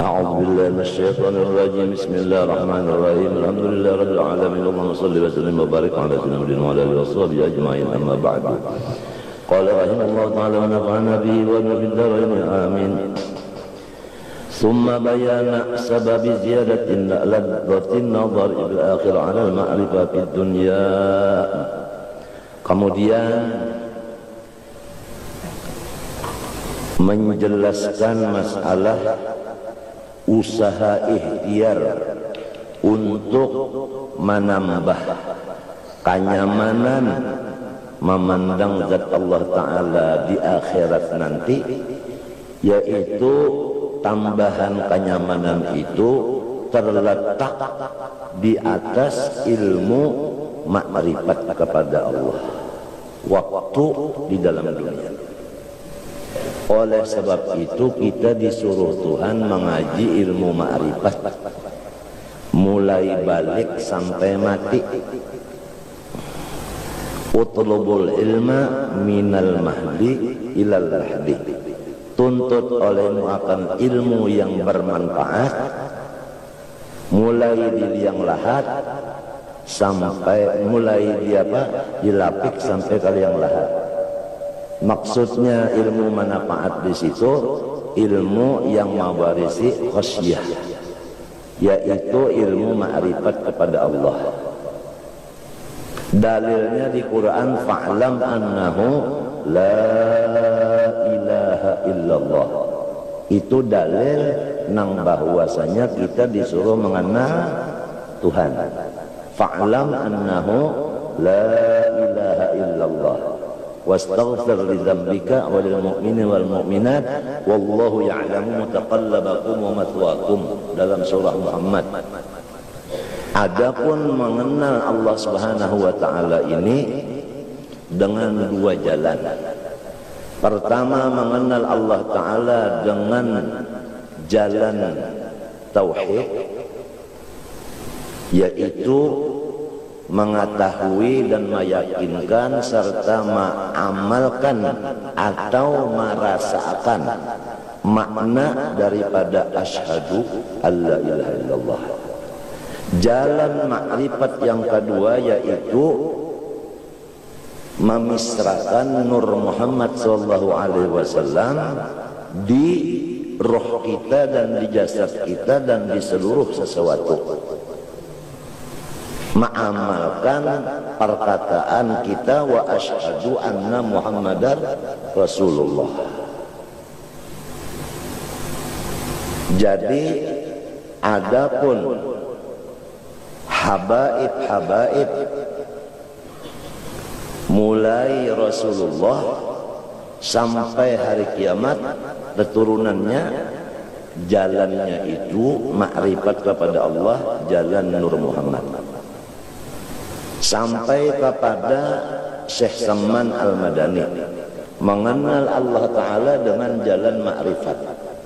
أعوذ بالله من الشيطان الرجيم. بسم الله الرحمن الرحيم. الحمد لله رب العالمين. اللهم صل وسلم وبارك على سيدنا محمد وعلى آله وصحبه أجمعين. أما بعد. قال رحمه الله تعالى ونفعنا به وبما في الدارين آمين. ثم بيان سبب زيادة لذة النظر إلى الآخرة على المعرفة في الدنيا. Kemudian menjelaskan masalah usaha ikhtiar untuk menambah kenyamanan memandang zat Allah Ta'ala di akhirat nanti, yaitu tambahan kenyamanan itu terletak di atas ilmu makrifat kepada Allah waktu di dalam dunia. Oleh sebab itu kita disuruh Tuhan mengaji ilmu ma'rifat mulai balik sampai mati. Utlubul ilma minal mahdi ilal lahdi. Tuntut olehmu akan ilmu yang bermanfaat mulai di liang lahat sampai mulai dilapik sampai ke liang lahat. Maksudnya ilmu manfaat di situ ilmu yang mewarisi khasyah, yaitu ilmu ma'rifat kepada Allah. Dalilnya di Quran, fa'lam annahu la ilaha illallah. Itu dalil nang bahwasanya kita disuruh mengenal Tuhan. Fa'lam annahu la ilaha illallah. Wastaghfir li dzambika wa lil mu'minin wal mu'minat wallahu ya'lamu mutaqallabakum wa mathwaakum, dalam surah Muhammad. Adapun mengenal Allah Subhanahu wa taala ini dengan dua jalan. Pertama, mengenal Allah Ta'ala dengan jalan tauhid, yaitu mengetahui dan meyakinkan serta mengamalkan atau merasakan makna daripada asyhadu alla ilaha illallah. Jalan makrifat yang kedua yaitu memisrakan Nur Muhammad SAW di roh kita dan di jasad kita dan di seluruh sesuatu. Mengamalkan perkataan kita wa asyhadu anna Muhammadar Rasulullah. Jadi adapun habaib mulai Rasulullah sampai hari kiamat keturunannya, jalannya itu makrifat kepada Allah, jalan Nur Muhammad. Sampai kepada Syekh Saman Al-Madani, mengenal Allah Ta'ala dengan jalan makrifat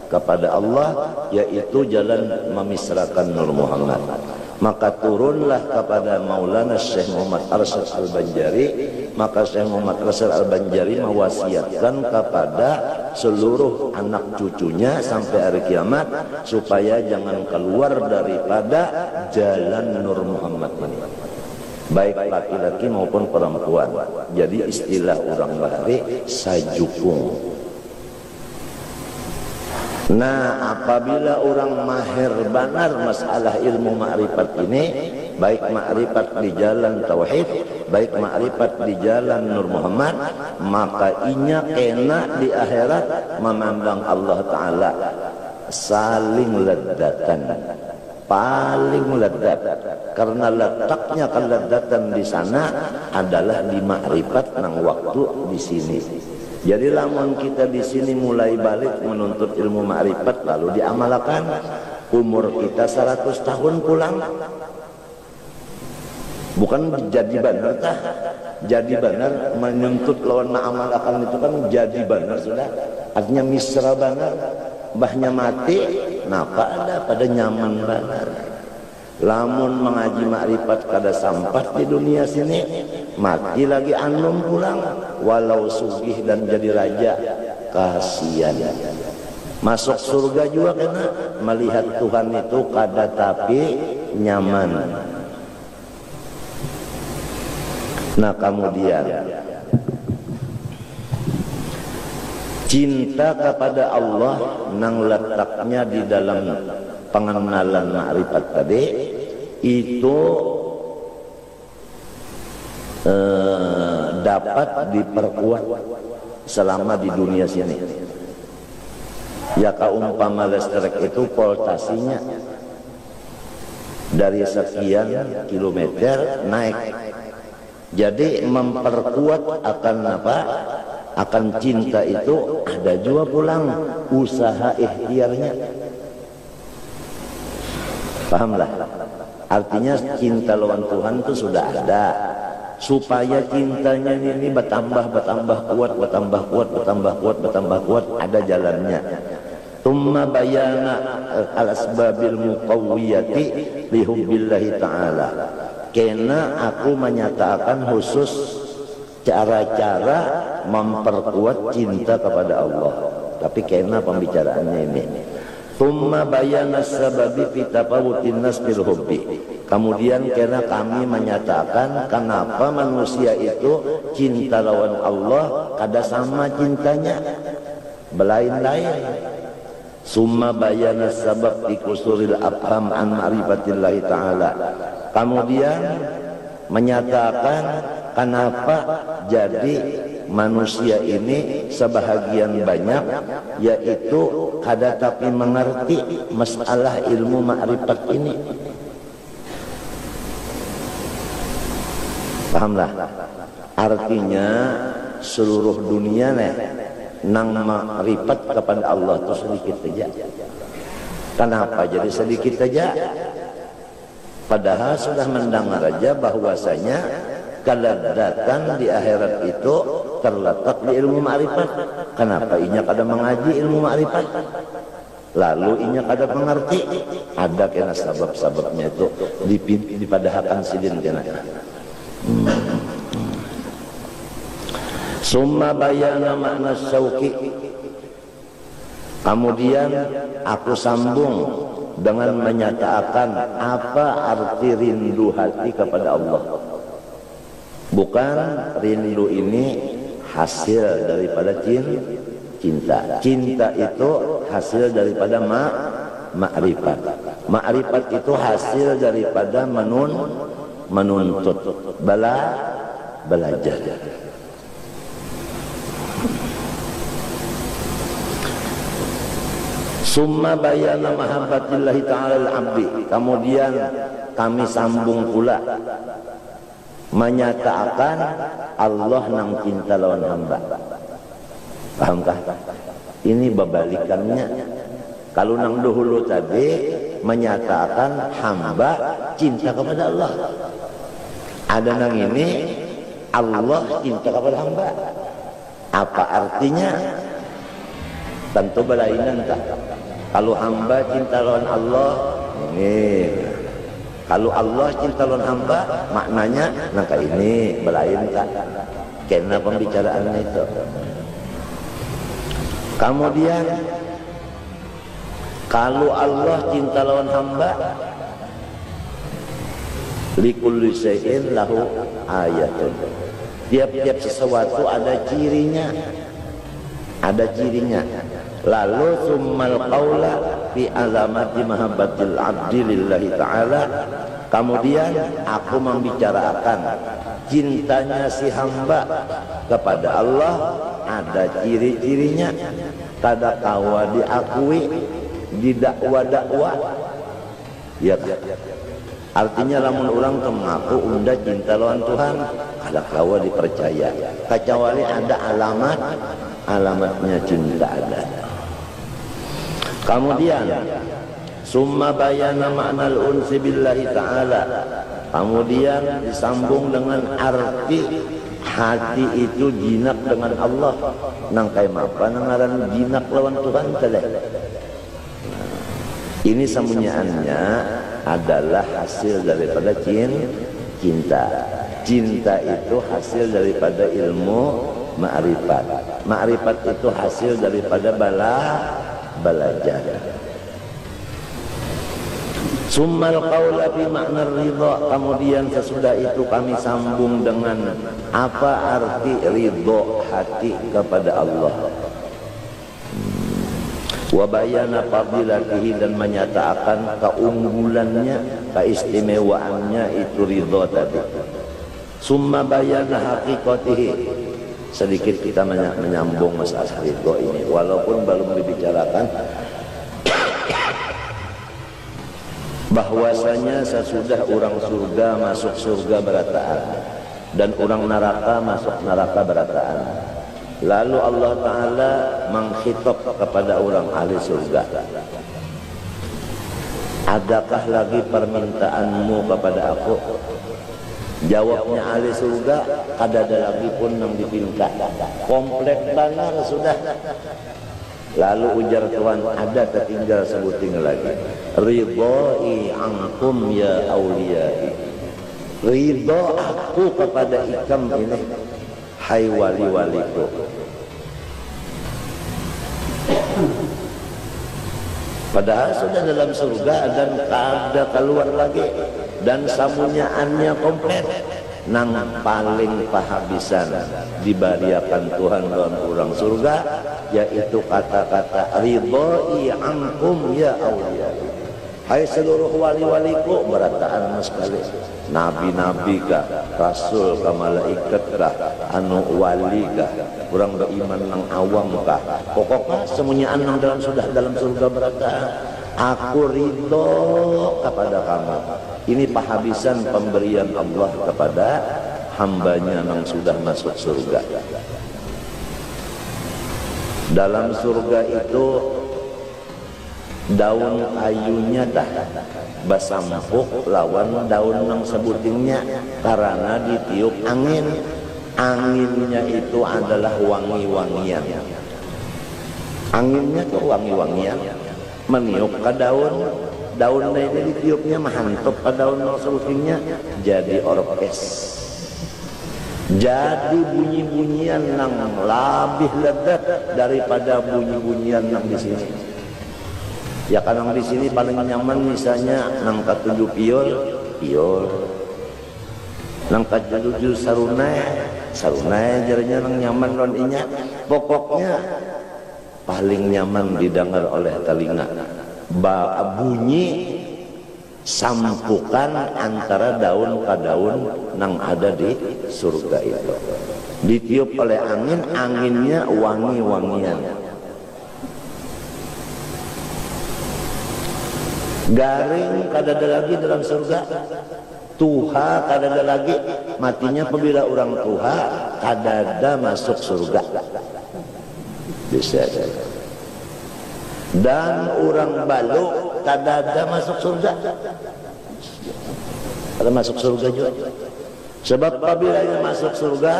kepada Allah, yaitu jalan memisrakan Nur Muhammad. Maka turunlah kepada Maulana Syekh Muhammad Arsyad Al-Banjari, maka Syekh Muhammad Arsyad Al-Banjari mewasiatkan kepada seluruh anak cucunya sampai hari kiamat supaya jangan keluar daripada jalan Nur Muhammad ini, baik laki-laki maupun perempuan. Jadi istilah orang bahari sajukung. Nah, apabila orang mahir benar masalah ilmu makrifat ini, baik makrifat di jalan tauhid, baik makrifat di jalan Nur Muhammad, maka inya kena di akhirat memandang Allah Ta'ala saling ledatan, paling ledat. Karena letaknya keledatan di sana adalah di makrifat nang waktu di sini. Jadi lamun kita di sini mulai balik menuntut ilmu makrifat lalu diamalkan, umur kita 100 tahun pulang. Bukan jadi benar tah. Jadi benar menuntut lawan mengamalkan itu kan jadi benar sudah. Artinya misra benar. Mbahnya mati, napa ada pada nyaman benar. Lamun mengaji makrifat kada sampat di dunia sini, mati lagi anum pulang walau sugih dan jadi raja, kasihan. Masuk surga juga karena melihat Tuhan itu kada tapi nyaman. Nah kemudian cinta kepada Allah nang letaknya di dalam pengenalan ma'rifat tadi itu dapat diperkuat selama di dunia sini. Ya kaumpama listrik itu voltasinya dari sekian kilometer naik. Jadi memperkuat akan apa? Akan cinta itu ada juga pulang usaha ikhtiarnya. Pahamlah? Artinya cinta lawan Tuhan itu sudah ada. Supaya cintanya ini bertambah kuat, ada jalannya. Tumma bayana al-asbabil muqawwiyati li hubbillahi ta'ala. Karena aku menyatakan khusus cara-cara memperkuat cinta kepada Allah. Tapi karena pembicaraannya ini. Tumma bayana sababi fi tafawutin nas bil hubbi. Kemudian karena kami menyatakan kenapa manusia itu cinta lawan Allah kada sama cintanya, belain-lain. Summa bayana sabab dikusuril abham an ma'rifatillahi ta'ala. Kemudian menyatakan kenapa jadi manusia ini sebahagian banyak yaitu kada tapi mengerti masalah ilmu ma'rifat ini. Pahamlah? Artinya seluruh dunia nang ma'rifat kepada Allah itu sedikit saja. Kenapa jadi sedikit saja? Padahal sudah mendengar aja bahwasanya kelezatan di akhirat itu terletak di ilmu ma'rifat. Kenapa inya kada mengaji ilmu ma'rifat? Lalu inya kada mengerti. Ada kena sebab-sebabnya itu dipadahakan sidin kena. Summa bayana makna syauqi. Kemudian aku sambung dengan menyatakan apa arti rindu hati kepada Allah. Bukan rindu ini hasil daripada cinta. Cinta itu hasil daripada ma'rifat. Ma'rifat itu hasil daripada menuntut, belajar. Summa bayana mahabbatillahi ta'ala al-abdi. Kemudian kami sambung pula menyatakan Allah nang cinta lawan hamba. Pahamkah? Ini berbalikannya. Kalau nang dahulu tadi menyatakan hamba cinta kepada Allah. Ada nang ini Allah cinta kepada hamba. Apa artinya? Tentu berlainan tak? Kalau hamba cinta lawan Allah, ini. Kalau Allah cinta lawan hamba, maknanya nangka ini berlain tak? Karena pembicaraan itu. Kemudian kalau Allah cinta lawan hamba, likulli syai'in lahu ayatun. Tiap-tiap sesuatu ada cirinya. Ada cirinya. Lalu summal qaula fi alamati mahabbatil abdi lillahi ta'ala. Kemudian aku membicarakan cintanya si hamba kepada Allah ada ciri-cirinya. Kada kawa diakui di dakwa-dakwa. Ya kan? Artinya lamun orang mengaku unda cinta lawan Tuhan kada kawa dipercaya. Kecuali ada alamatnya cinta ada. Kemudian summa bayana ma'nal unsi billahi ta'ala. Kemudian disambung dengan arti hati itu jinak dengan Allah. Nang kaya apa nang ngaran jinak lawan Tuhan tadi. Ini sembunyiannya adalah hasil daripada cinta. Cinta itu hasil daripada ilmu ma'rifat. Ma'rifat itu hasil daripada belajar. Summal qaula fi makna ridha, kemudian sesudah itu kami sambung dengan apa arti ridha hati kepada Allah. Wa bayana fadilatihi, dan menyatakan keunggulannya, keistimewaannya itu ridha tadi. Summa bayana haqiqatihi, sedikit kita menyambung masalah ridha ini walaupun belum dibicarakan bahwasanya sesudah orang surga masuk surga berataan dan orang neraka masuk neraka berataan. Lalu Allah Ta'ala mengkhitab kepada orang ahli surga, adakah lagi permintaanmu kepada aku? Jawabnya ahli surga, kadada lagi pun yang dipinta, komplek benar sudah. Lalu ujar Tuhan, ada tertinggal sebuting lagi, ridhoi ankum ya awliyai, ridho aku kepada ikam ini, hai wali-waliku. Padahal sudah dalam surga dan ada keluar lagi, dan samunyaannya komplit. Nang paling pahabisan dibariakan Tuhan dalam orang surga, yaitu kata-kata ridhoi ankum ya awliya, hai seluruh wali-waliku, berataan sekali. Nabi-nabi kah, rasul kah, malaikat kah, anu wali kah, orang beriman nang awam kah, pokoknya semuanya nang dalam surga berataan, aku ridho kepada kamu. Ini pahabisan pemberian Allah kepada hambanya yang sudah masuk surga. Dalam surga itu daun kayunya dah basampuk lawan daun yang sebutingnya, karena ditiup angin. Anginnya itu adalah wangi-wangian. Anginnya itu wangi-wangian, meniup ke daun. Daunnya ini ditiupnya mantap ke daun sebutingnya, jadi orkes. Jadi bunyi-bunyian yang lebih ledat daripada bunyi-bunyian yang di sini. Ya kan yang di sini paling nyaman misalnya nang ketujuh piol, nang ketujuh sarunai jadinya nang nyaman rondinya. Pokoknya paling nyaman didengar oleh telinga bunyi sampukan antara daun ke daun nang ada di surga itu, ditiup oleh angin, anginnya wangi-wangian. Garing kadada lagi dalam surga, tuha kadada lagi, matinya apabila orang tuha kadada masuk surga bisa. Dan orang balu kadada masuk surga, ada masuk surga juga. Sebab apabila ia masuk surga,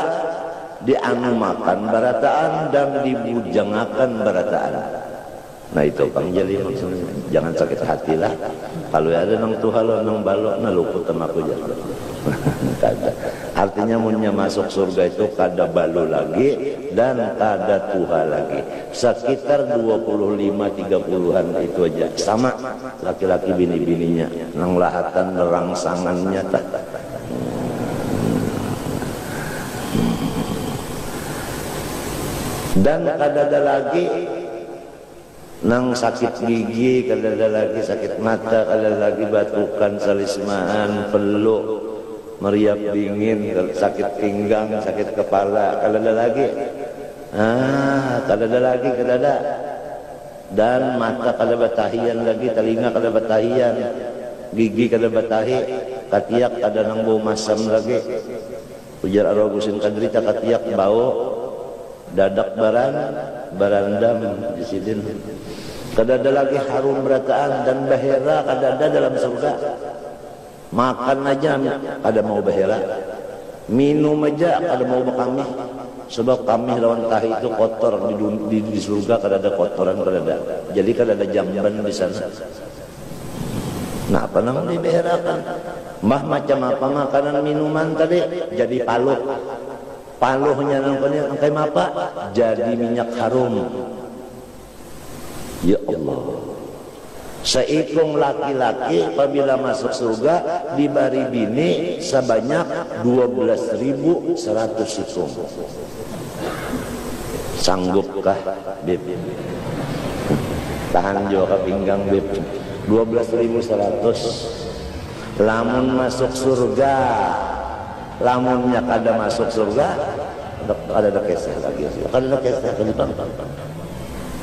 dianu makan barataan dan dibujangakan barataan. Nah itu Kang Jali maksudnya, jangan sakit hati lah. Kalau ada nang tuhalo nang balok na luput sama aku jangan. Artinya munnya masuk surga itu kada balu lagi dan kada tuha lagi. Sekitar 25-30an itu aja. Sama laki-laki bini-bininya nang lahatan rangsangannya tak. Dan kada ada lagi nang sakit gigi, kadada lagi sakit mata, kadada lagi batukan, salismaan, peluk, meriap dingin, sakit pinggang, sakit kepala, kadada lagi. Kadada lagi, kadada. Dan mata kada batahian lagi, telinga kada batahian, gigi kada batahi, katiak kada nang bau masam lagi. Ujar Ar-Ragusin Kadrita, katiak bau, dadak barandam di sini. Kadada lagi harum berataan dan bahera kadada dalam surga. Makan aja kada mau bahera, minum aja kada mau bakami. Sebab kami lawan tahi itu kotor di surga, kadada kotoran kadada. Jadi kadada jamban di sana. Nah apa namanya dibaherakan? Mbah macam apa makanan minuman tadi jadi paluh. Paluhnya namanya kayak apa? Jadi minyak harum. Ya Allah, seikung laki-laki apabila masuk surga diberi bini sebanyak 12.100 ikung. Sanggupkah Bib? Tahan juga pinggang Bib. 12.100. Lamun masuk surga, lamunnya kada masuk surga, ada kisah lagi. Ada kisah lagi.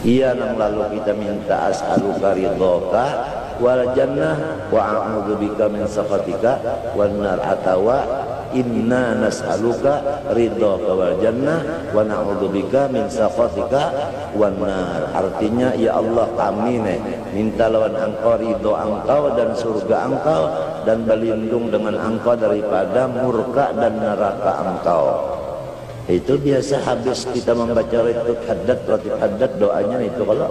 Iya, nang lalu kita minta as'aluka ridhoka wal jannah wa a'udzubika min sakhatika wan nar, atawa inna nas'aluka ridhoka wal jannah wa na'udzubika min sakhatika wan nar. Artinya, ya Allah, kami minta lawan engkau ridho engkau dan surga engkau, dan berlindung dengan engkau daripada murka dan neraka engkau. Itu biasa habis kita membaca ratib haddad doanya itu kalau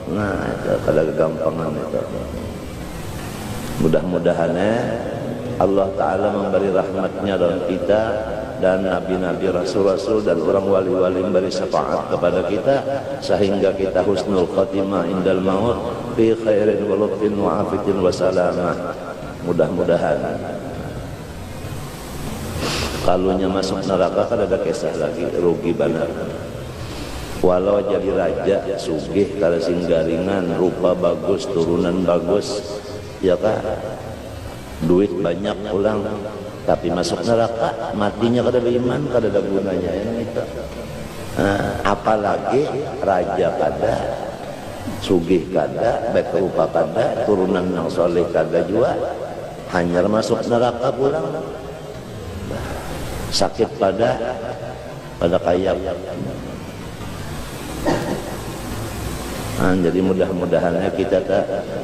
itu kada kegampangan itu. Mudah-mudahan Allah Ta'ala memberi rahmatnya dalam kita, dan nabi-nabi, rasul-rasul dan orang wali-wali memberi syafaat kepada kita sehingga kita husnul khatimah indal maut fi khairin wa lutfin wa afitin wa salamah. Mudah-mudahan. Kalunya masuk neraka kan ada kisah lagi, rugi benar. Walau jadi raja sugih kalau singgaringan, rupa bagus, turunan bagus, ya kan, duit banyak pulang, tapi masuk neraka matinya kada beriman, kada ada gunanya yang itu. Apalagi raja kada, sugih kada, baik rupa kada, turunan yang soleh kada juga, hanya masuk neraka pulang. Sakit pada kayak. Jadi mudah-mudahannya kita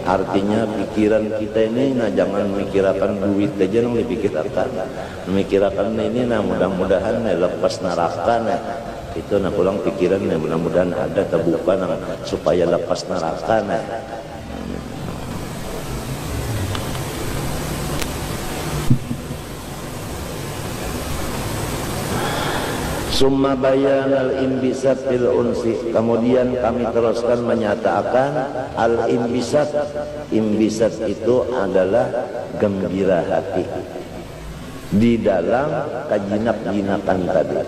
artinya pikiran kita ini, jangan memikirkan duit aja, yang dipikirkan, memikirkan ini, mudah-mudahan lepas neraka itu, pulang pikiran mudah-mudahan ada terbuka supaya lepas neraka Summa bayan al-imbisat fil unsi. Kemudian kami teruskan menyatakan al-imbisat. Imbisat itu adalah gembira hati di dalam kejinak-jinakan tadi.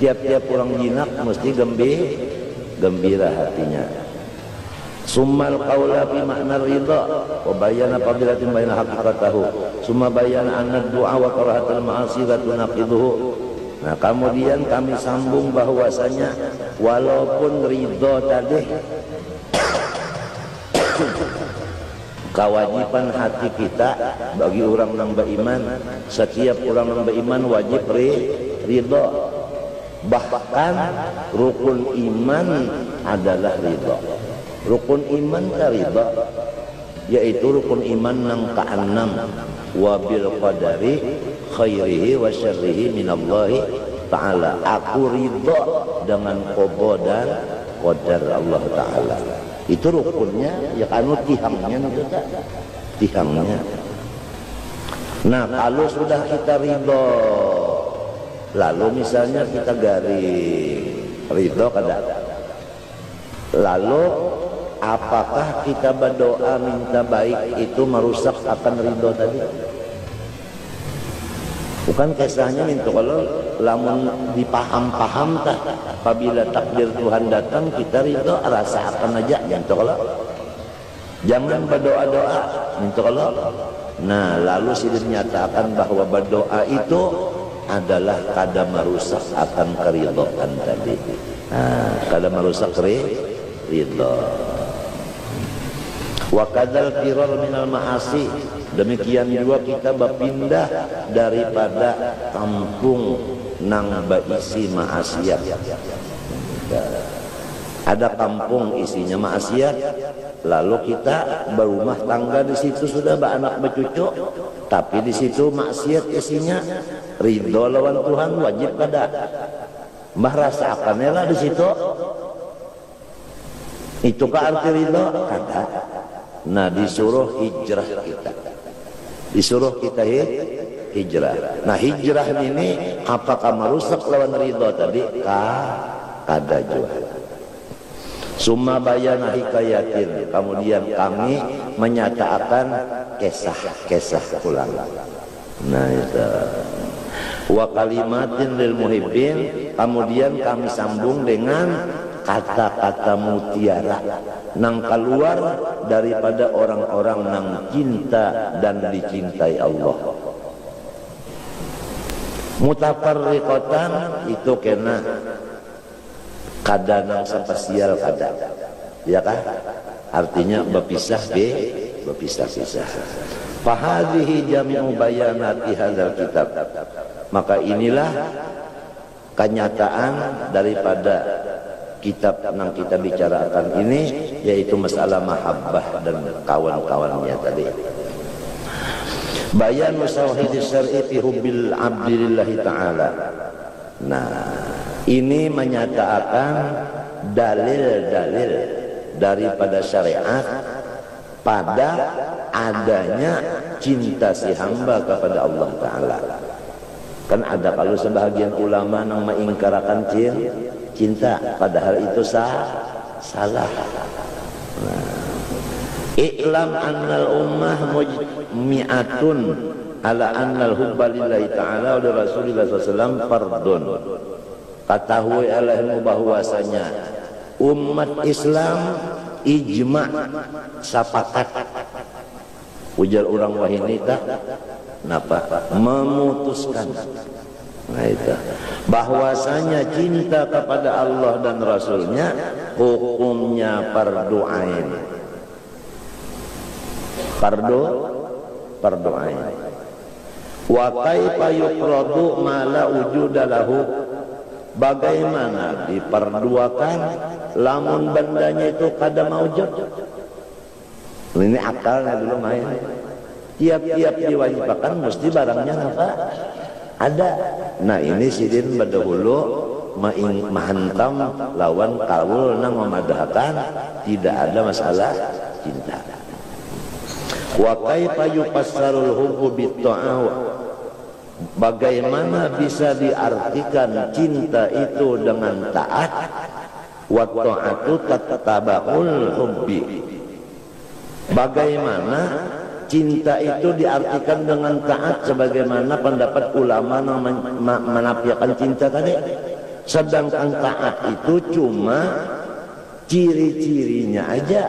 Tiap-tiap orang jinak mesti gembira hatinya. Summal qawla fi makna ridha wa bayana fadilatin bayna haqiqatahu. Summa bayana anna du'a wa karahatul ma'asi la tunaqiduhu. Nah, kemudian kami sambung bahwasanya walaupun ridho tadi kewajiban hati kita bagi orang yang beriman, setiap orang yang beriman wajib ridho. Bahkan rukun iman adalah ridho. Rukun iman ka ridho, yaitu rukun iman yang ke-6, wa bil qadari khairihi wa syarrihi minallahi ta'ala. Aku ridho dengan qada dan qadar Allah Ta'ala. Itu rukunnya, ya kanu tihangnya itu tak? Tihangnya. Nah, kalau sudah kita ridho, lalu misalnya kita garing ridho kada, lalu apakah kita berdoa minta baik itu merusak akan ridho tadi? Bukan kisahnya minta kalau lamun dipaham-paham tak, apabila takdir Tuhan datang kita ridho, rasakan aja minta kalau. Jangan berdoa-doa minta kalau. Nah, lalu sudah dinyatakan bahwa berdoa itu adalah kada merusak akan keridhaan tadi. Kada merusak ridho. Wa kadzal firar minal ma'asi. Demikian juga kita berpindah daripada kampung nang berisi maksiat. Ada kampung isinya maksiat, lalu kita berumah tangga di situ sudah beranak bercucu, tapi di situ maksiat isinya. Ridho lawan Tuhan wajib kada. Mbah rasakannya lah di situ. Itu ka arti ridho kada. Nah, disuruh hijrah kita. Disuruh kita hijrah. Nah, hijrah ini apakah merusak lawan ridho tadi? Kada juga. Summa bayana hikayatin, kemudian kami menyatakan kisah-kisah ulang. Nah itu. Wa kalimatin lil muhibbin, kemudian kami sambung dengan kata-kata mutiara nang keluar daripada orang-orang nang cinta dan dicintai Allah. Mutafarriqatan itu kena kada nang spesial kada, ya kan? Artinya berpisah-pisah. Fahadhihi jami'u bayanati hadzal kitab. Maka inilah kenyataan daripada kitab yang kita bicarakan ini, yaitu masalah mahabbah dan kawan-kawannya tadi. Bayan musawhidis syar'i fi hubbil abdillahi ta'ala. Nah, ini menyatakan dalil-dalil daripada syariat pada adanya cinta si hamba kepada Allah Ta'ala. Kan ada kalau sebahagian ulama yang mengingkarakan cinta, padahal itu salah. I'lam annal ummah mujmi'atun ala annal hubba lillahi ta'ala wa rasulillah sallallahu fardun. Ketahui alaihimu bahwasanya umat Islam ijma' sepakat, ujar orang wahini tak napa memutuskan, nah itu bahwasanya cinta kepada Allah dan Rasulnya hukumnya fardu ain. Fardu ain. Wa kaifa yuqradu ma la wujuda lahu, bagaimana diperduakan lamun bandanya itu kada maujud. Ini akalnya dulu main. Tiap-tiap diwajibkan mesti barangnya apa? Ada. Nah ini sidin berdahulu mahantam lawan kaul nang memadahkan tidak ada masalah cinta. Wa kaifa yufassarul hubbu bitta'ah, bagaimana bisa diartikan cinta itu dengan taat? Wa ta'atu tataba'ul hubbi, bagaimana cinta itu diartikan dengan taat sebagaimana pendapat ulama menafikan cinta tadi. Sedangkan taat itu cuma ciri-cirinya aja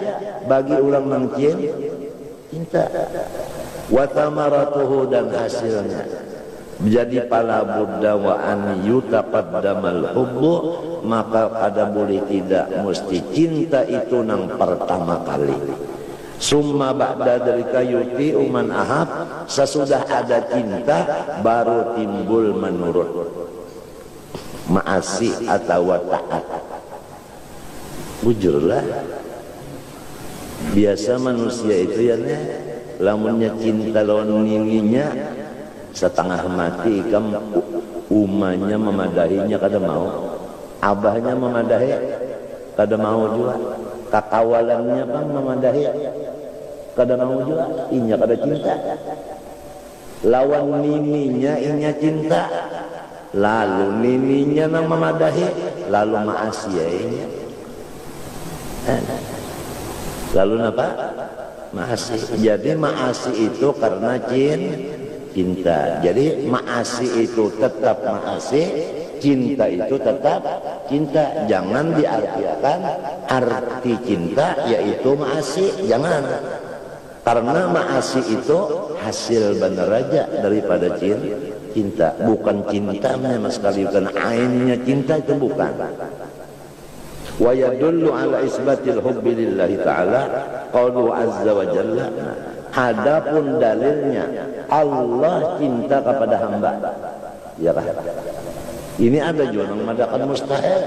bagi ulang mungkin cinta. Wa thamaratuhu, dan hasilnya. Jadi pala buddha wa an yutaqaddamal hubbu, maka kada boleh tidak mesti cinta itu nang pertama kali. Summa ba'da dzalika yuti man ahab, sesudah ada cinta baru timbul menurut maasi atau taat. Bujurlah biasa manusia itu ya lamunnya cinta lawan nininya setengah mati, kam umanya memadahinya kada mau, abahnya memadahi kada mau juga, kakawalannya bang memadahi kada mau juga, inya kada cinta. Lawan nininya inya cinta, lalu nininya nang memadahi, lalu maasi ya inya. Lalu apa? Maasi. Jadi maasi itu karena cinta. Jadi maasi itu tetap maasi, cinta itu tetap cinta. Jangan diartikan arti cinta yaitu maasi, jangan. Karena maasi itu hasil benar aja daripada cinta, bukan cinta memang sekali, bukan ainnya cinta, itu bukan. Wa yadullu ala isbatil hubbi lillahi ta'ala qaulu azza wa jalla. Adapun dalilnya Allah cinta kepada hamba, ya kan? Ini ada juga yang mengatakan mustahil,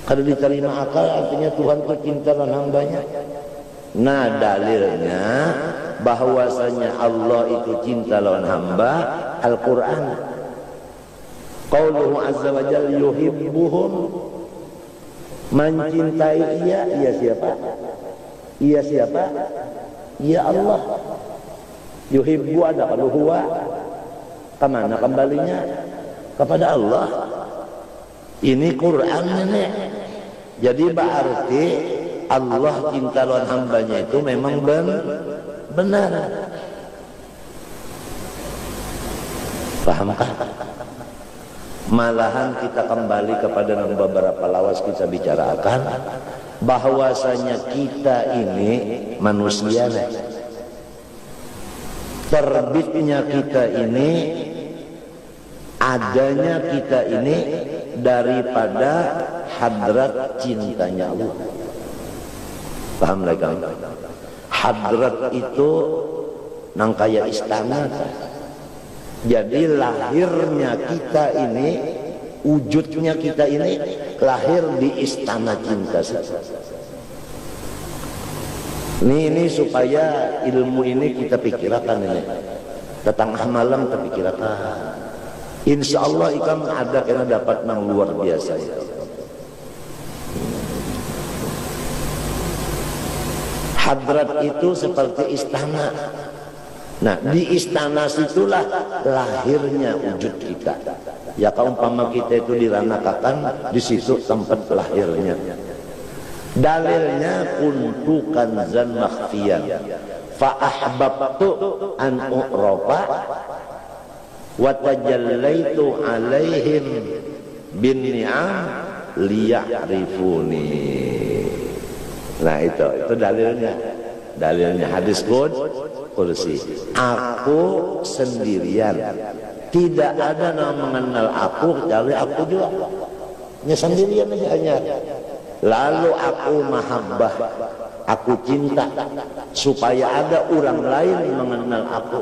kada diterima akal, artinya Tuhan itu cinta dengan hambanya. Nah dalilnya bahwasanya Allah itu cinta lawan hamba Al-Quran. Qauluhu azza wa jalla yuhibbuhum, mencintai ia siapa? Ia siapa? Ia Allah. Yuhibbu ada kalau huwa, kemana kembalinya? Kepada Allah. Ini Quran ini. Jadi berarti Allah cinta lawan hambanya itu memang benar. Pahamkah? Malahan kita kembali kepada beberapa lawas kita bicarakan bahwasanya kita ini manusia, terbitnya kita ini, adanya kita ini daripada hadrat cintanya Allah. Paham lagi? Hadrat itu nang kaya istana. Jadi lahirnya kita ini, wujudnya kita ini lahir di istana cinta. Ini supaya ilmu ini kita pikirkan ini. Tetangah malam kita pikirkan. Insya Allah ikan ada kena dapat nang luar biasa. Hadrat itu seperti istana. Nah, di istana situlah lahirnya wujud kita. Ya kaumpama kita itu diranakan, di situ tempat lahirnya. Dalilnya kuntu kanzan makhfiyan fa ahbabtu an u'rafa wa tajallaitu alaihim bin ni'am liya'rifuni. Nah, itu dalilnya hadis kursi. Aku sendirian, tidak ada yang mengenal aku kecuali aku juga. Hanya sendirian aja hanya. Lalu aku mahabbah, aku cinta supaya ada orang lain mengenal aku.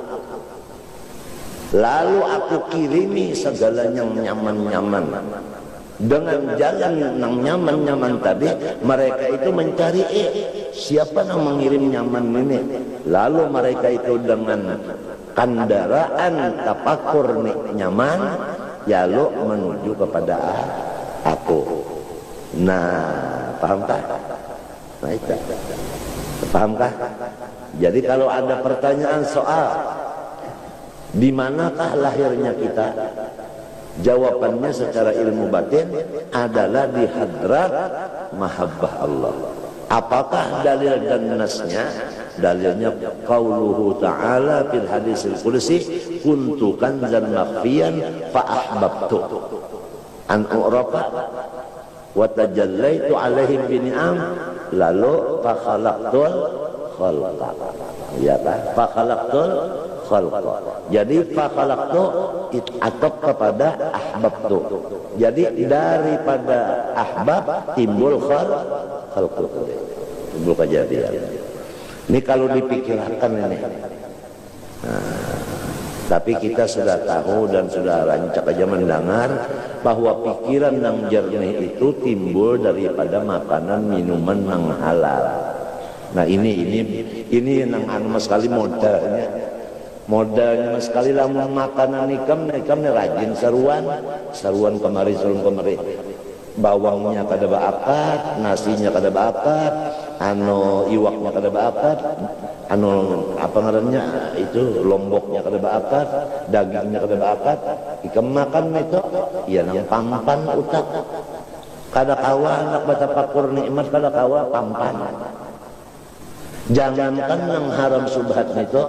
Lalu aku kirimi segala yang nyaman-nyaman. Dengan jalan yang nyaman-nyaman tadi, mereka itu mencari siapa yang mengirim nyaman ini. Lalu mereka itu dengan kendaraan tapakur nyaman, lalu menuju kepada aku. Nah, pahamkah? Nah, itu. Pahamkah? Jadi kalau ada pertanyaan soal di manakah lahirnya kita? Jawabannya secara ilmu batin adalah di hadrat mahabbah Allah. Apakah dalil dan nasnya? Dalilnya qauluhu ta'ala fil hadisil qudsi kuntu kanzan makhfiyan fa ahbabtu an u'rafa wa tajallaitu alaihim bi ni'am lalu fa khalaqtul khalqa. Ya kan? Fa khalaqtul khalqa. Jadi fa khalaqtu atop kepada ahbabtu. Jadi daripada ahbab timbul khalqu. Timbul kejadian. Ini kalau dipikirkan ini. Nah, tapi kita sudah tahu dan sudah rancak aja mendengar bahwa pikiran yang jernih itu timbul daripada makanan minuman yang halal. Nah ini yang mas sekali modalnya sekali lamun makanan ikam rajin saruan kemari bawangnya kada baakat, nasinya kada baakat, iwaknya kada baakat, apa ngarannya itu lomboknya kada baakat, dagingnya kada baakat, ikam makan itu ya nang pampan utak. Kada kawa anak batapakur nikmat kada kawa pampan. Jangankan nang haram subhat itu,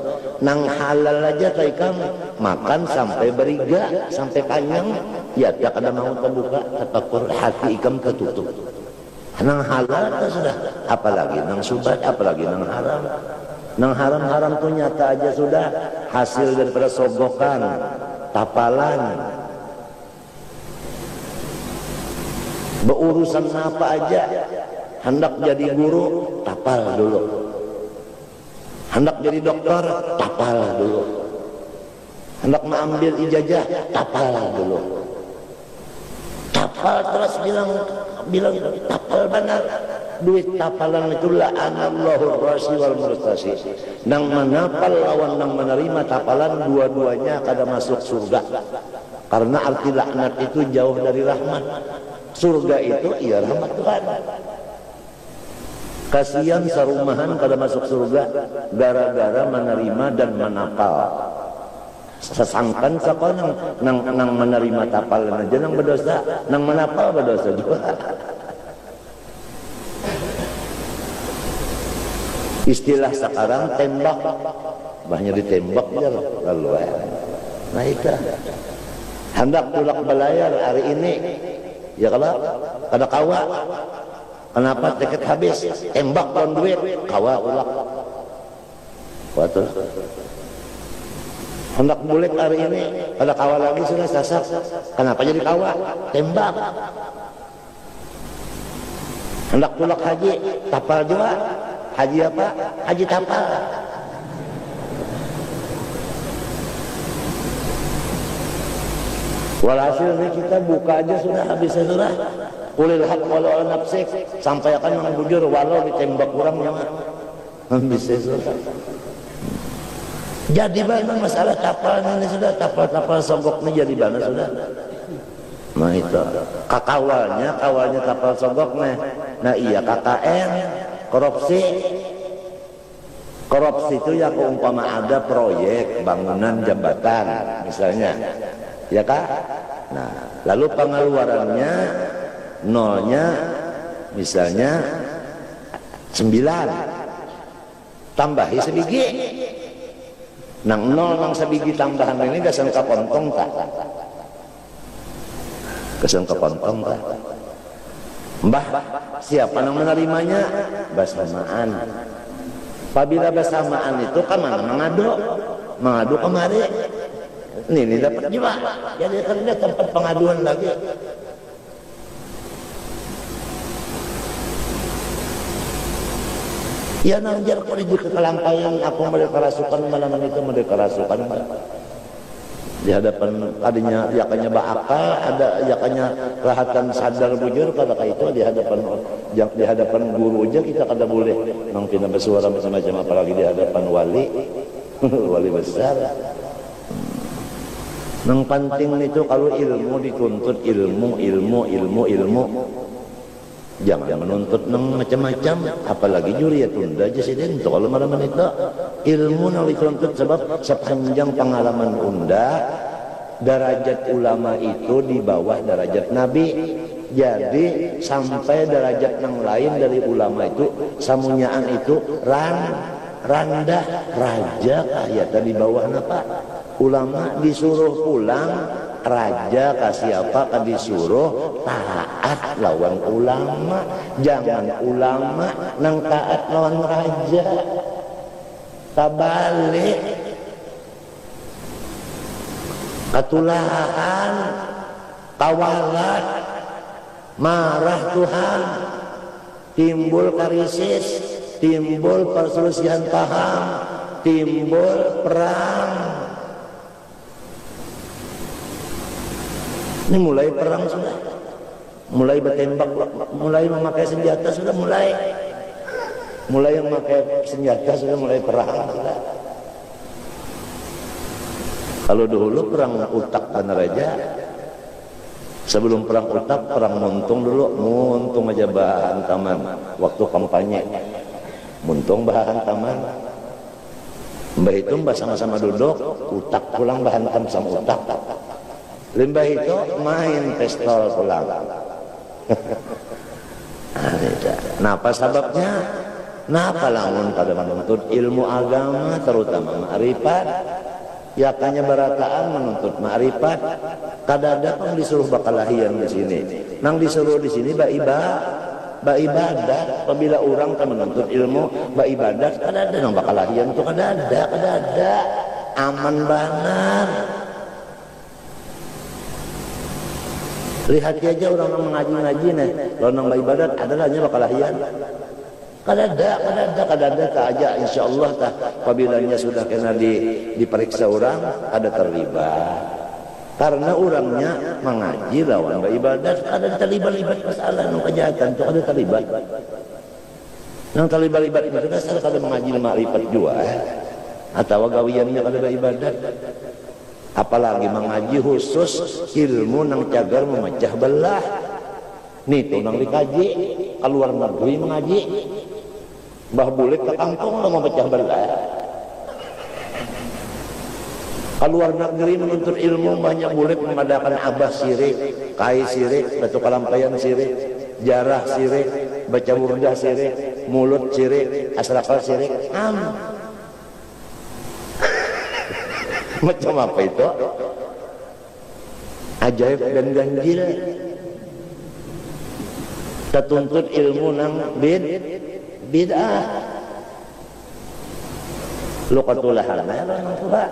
nang halal aja ikam makan sampai beriga, sampai kanyang, ya tak ada mau terbuka, tapakur hati ikam tertutup. Nang halal itu sudah, apalagi nang subhat, apalagi nang haram. Nang haram-haram tuh nyata aja sudah hasil daripada sogokan, tapalan. Berurusan apa aja, hendak jadi guru, tapal dulu. Hendak jadi dokter, tapal dulu. Hendak mengambil ijazah, tapal dulu. Tapal terus bilang tapal benar. Duit tapalan itulah anallahu rasi wal murtasi. Nang menapal lawan nang menerima tapalan dua-duanya kada masuk surga. Karena arti laknat itu jauh dari rahmat. Surga itu iya rahmat Tuhan. Kasihan sarumahan kada masuk surga gara-gara menerima dan menapal. Sesangkan siapa nang menerima tapalan aja nang berdosa, nang menapal berdosa juga. Istilah sekarang tembak, banyak ditembak aja lalu. Nah itu hendak tulak belayar hari ini ya kalau ada kawa, kenapa tiket habis, tembak tahun duit kawa ulak waktu hendak bulik hari ini ada kawa lagi sudah sasak, kenapa jadi kawa, tembak. Hendak tulak haji, tapal juga. Haji apa? Haji tapal. Walhasil ini kita buka aja sudah habis sudah. Qulil haq walau nafsik, sampaikan yang bujur walau ditembak kurangnya mah. Habis sudah. Jadi mana masalah tapal ini sudah, tapal-tapal sogok ini jadi mana sudah. Nah itu kawalnya tapal sogok nih. Nah iya KKN korupsi itu ya umpama ada proyek bangunan jembatan misalnya ya kak, nah lalu pengeluarannya nolnya misalnya 9 tambahi sebiji nang nol nang sebiji tambahan ini gak sangka kontong tak kesangka kontong tak Mbah, siapa yang menerimanya? Basamaan. Apabila basamaan itu kemana mengadu kemari. Ini dapat juga. Jadi kerja tempat pengaduan lagi. Ya nangjar kok di kekelampaian aku mereka rasukan malam itu mereka rasukan di hadapan adanya yakanya bakal ada yakanya rahatan sadar bujur kalau itu di hadapan guru aja kita kada boleh nang pina bersuara macam-macam apalagi di hadapan wali wali besar. Nang penting itu kalau ilmu dituntut ilmu jangan menuntut nang macam-macam apalagi juri ya tunda aja sih itu kalau malam itu ilmu nang dituntut sebab sepanjang pengalaman unda derajat ulama itu di bawah derajat nabi jadi sampai derajat nang lain dari ulama itu samunyaan itu randah raja kaya di bawah napa ulama disuruh pulang raja kasih apa disuruh taat lawan ulama jangan ulama nang taat lawan raja tabalik ketulahan kawalat marah Tuhan timbul krisis timbul perselisihan paham timbul perang. Ini mulai perang sudah, mulai bertembak, mulai memakai senjata sudah mulai yang memakai senjata sudah mulai perang sudah. Kalau dulu perang utak dan raja, sebelum perang utak perang muntung dulu, muntung aja bahan taman waktu kampanye, muntung bahan taman. Mbah itu mbah sama-sama duduk, utak pulang bahan taman sama utak. Limbah itu main pistol pulang. Napa sababnya? Napa lamun pada menuntut ilmu agama terutama ma'rifat yakanya barataan menuntut ma'rifat kadada pun disuruh bakalahian di sini nang disuruh di sini ibadat apabila orang kan menuntut ilmu ibadat kadada nang bakalahian itu kadada aman benar. Lihat aja orang yang mengaji nih, kalau nang ibadat adalahnya bakalahian. Kadada tak aja insyaallah tah apabila sudah kena diperiksa orang ada terlibat. Karena orangnya mengaji lawan ibadat ada terlibat masalah nang kejahatan itu ada terlibat. Nang terlibat itu kan kada mengaji makrifat juga atau gawiannya kada ibadat. Apalagi mengaji khusus ilmu nang cagar memecah belah nih tuh nang dikaji keluar negeri mengaji bah bulik ke kampung lo memecah belah keluar negeri menuntut ilmu banyak bulik memadakan abah sirik kai sirik batu kalampayan sirik jarah sirik baca burdah sirik mulut sirik, asrakal sirik, macam apa itu? Ajaib dan ganjil. Tertuntut ilmu nang bid'ah. Luqatul halal nang tuha.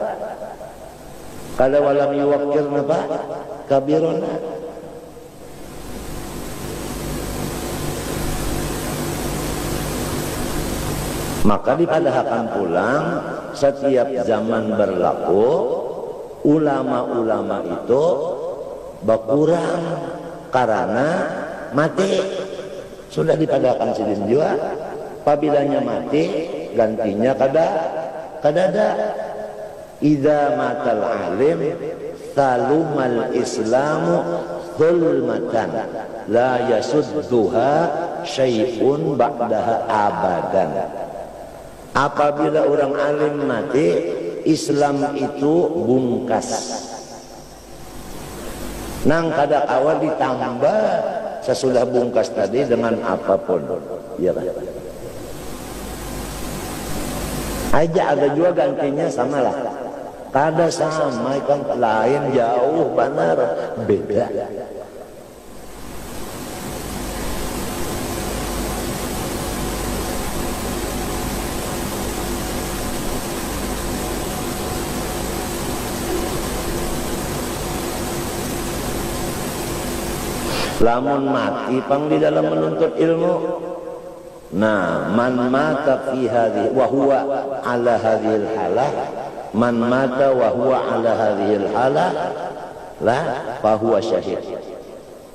Kalau walam yuwakkir napa kabirona. Maka dipadahkan pulang setiap zaman berlaku ulama-ulama itu berkurang karena mati. Sudah dipadahkan sidin jua, apabillanya mati gantinya kadada. Idza matal alim salumal islamu zulmatan la yasudduha syai'un ba'daha abadan. Apabila orang alim mati, Islam itu bungkas. Nang kada awal ditambah sesudah bungkas tadi dengan apapun. Ya kan? Aja ada juga gantinya samalah. Kada sama kan lain jauh benar beda. Lamun mati pang di dalam menuntut ilmu. Nah, man mata fi hadhihi wa huwa ala hadhil halah, man mata wa huwa ala hadhil halah, la fa huwa syahid.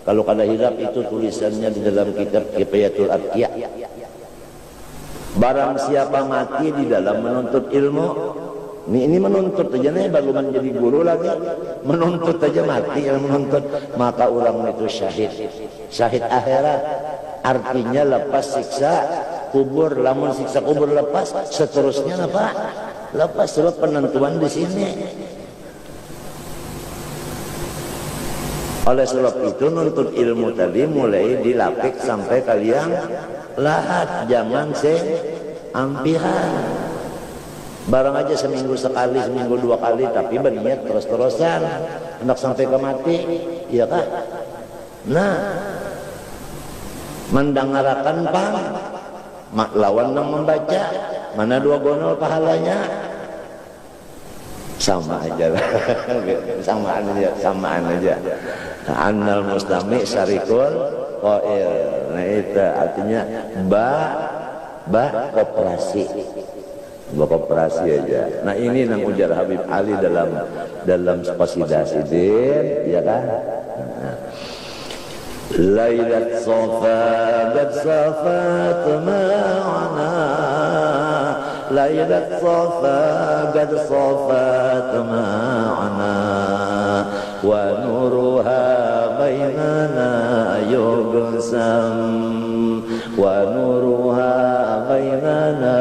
Kalau kada hilap itu tulisannya di dalam kitab Kifayatul Atqiya. Barang siapa mati di dalam menuntut ilmu, ini menuntut aja nih, baru menjadi guru lagi, menuntut aja mati yang menuntut, maka orang itu syahid akhirat. Artinya lepas siksa kubur. Lamun siksa kubur lepas, seterusnya apa? Lepas sebab penentuan di sini. Oleh sebab itu nuntut ilmu tadi mulai dilapik sampai kalian lahat, jangan ampihan. Barang aja seminggu sekali, seminggu dua kali, tapi berniat terus-terusan hendak sampai ke mati, iya kah? Nah, mendengarkan pang lawan nang membaca, mana dua gonol pahalanya? Sama aja lah. samaan aja. Annal mustami syarikul qail. Nah itu artinya kooperasi. Berkooperasi aja. Nah ini nang ujar Habib Ali dalam qasidah sidin, ya kan? Lailat safa qad safat ma'ana, lailat safa qad safat ma'ana, wa nuruha bainana yugsam, wa nuruha bainana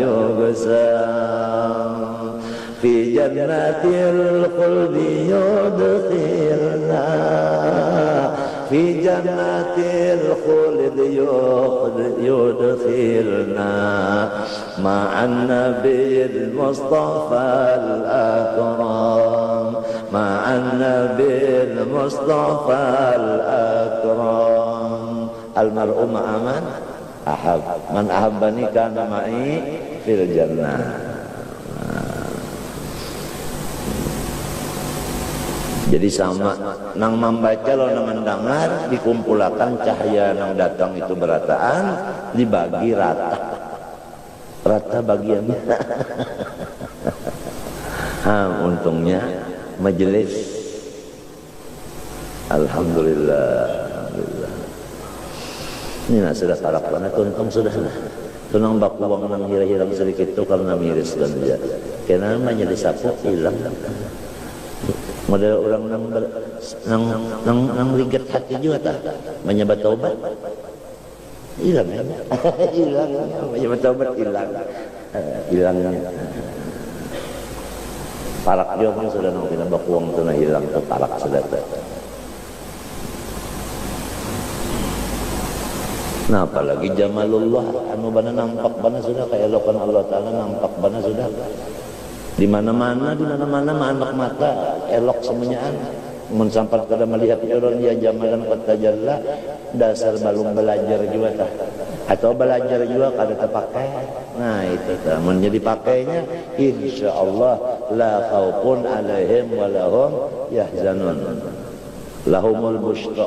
yugsam, fi jannatil khuldi yudkhilna, fi jannatil khuldi yudkhilna, ma'an nabiyil mustafa'al akram, ma'an nabiyil mustafa'al akram. Almar'u ma'aman ahab, man ahabbani kana ma'i fil jannah. Jadi sama nang membaca lo nang mendengar dikumpulkan cahaya nang datang itu berataan, dibagi rata bagiannya. Untungnya majelis alhamdulillah. Ini nak sudah karak banget, untung sudah lah. Tunang bakuang nang hirang sedikit tu karena miris kan dia. Karena majelis aku hilang. Model orang nang ligat hati juga tak menyebut taubat hilang ya. Hilang menyebut taubat hilang parak dia kan sudah nang bilang bakuang tu na hilang tu parak sudah. Nah apalagi jamalullah anu bana nampak bana sudah keelokan Allah Ta'ala nampak bana sudah di mana-mana mah anak mata elok semuanya mun sampat kada melihat orang ya jamalan qad tajalla dasar balung belajar juga tah atau belajar juga kada terpakai. Nah itu tah mun jadi pakainya insyaallah la khaufun alaihim wa lahum yahzanun lahumul busyra.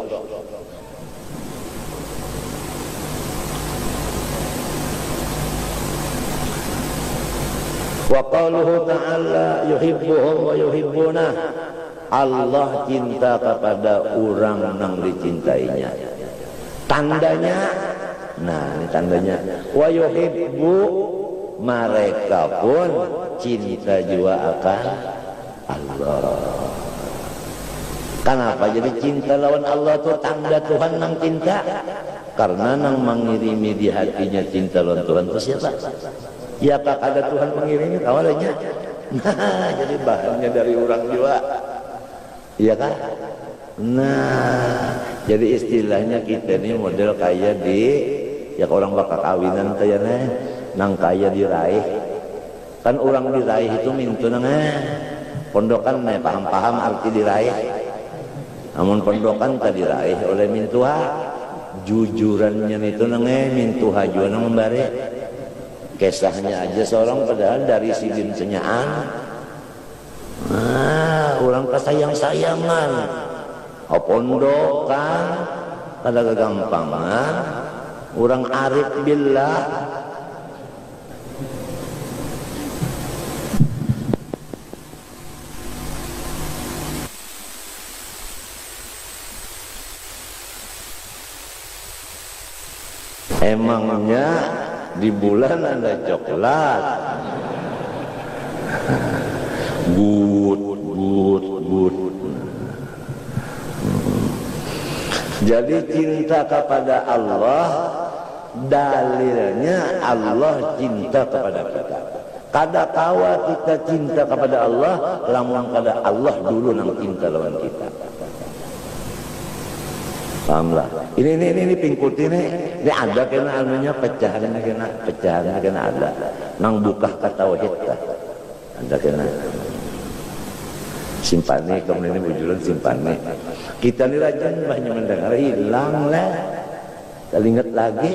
Wa qauluhu ta'ala yuhibbuhum wa yuhibbuna. Allah cinta kepada orang yang dicintainya. Tandanya, nah ini tandanya. Wa yuhibbu, mereka pun cinta juga akan Allah. Kenapa jadi cinta lawan Allah itu tanda Tuhan nang cinta? Karena nang mengirimi di hatinya cinta lawan Tuhan itu siapa? Ya tak ada Tuhan mengirimi awalnya. Nah, jadi bahannya dari orang juga. Iya kan? Nah, jadi istilahnya kita ini model kayak di ya orang bakal kawinan kayaknya nang kaya diraih. Kan orang diraih itu mintu nang pondokan paham-paham arti diraih. Namun pondokan tak diraih oleh mintuha. Jujurannya itu nang mintuha juga nang membari. Kisahnya aja seorang padahal dari sidin senyaan. Nah, orang kesayang-sayangan. Pondokan pada kegampangan. Orang arif billah. Emangnya di bulan ada coklat. Good. Jadi cinta kepada Allah dalilnya Allah cinta kepada kita. Kada kawa kita cinta kepada Allah lamun kada Allah dulu nang cinta lawan kita. Pahamlah. Ini pingkut ini ada kena anunya pecahan kena ada. Nang buka kata tauhid ada kena. Simpane kemudian ini bujuran simpane. Kita ni rajin banyak mendengar hilang lah. Teringat lagi.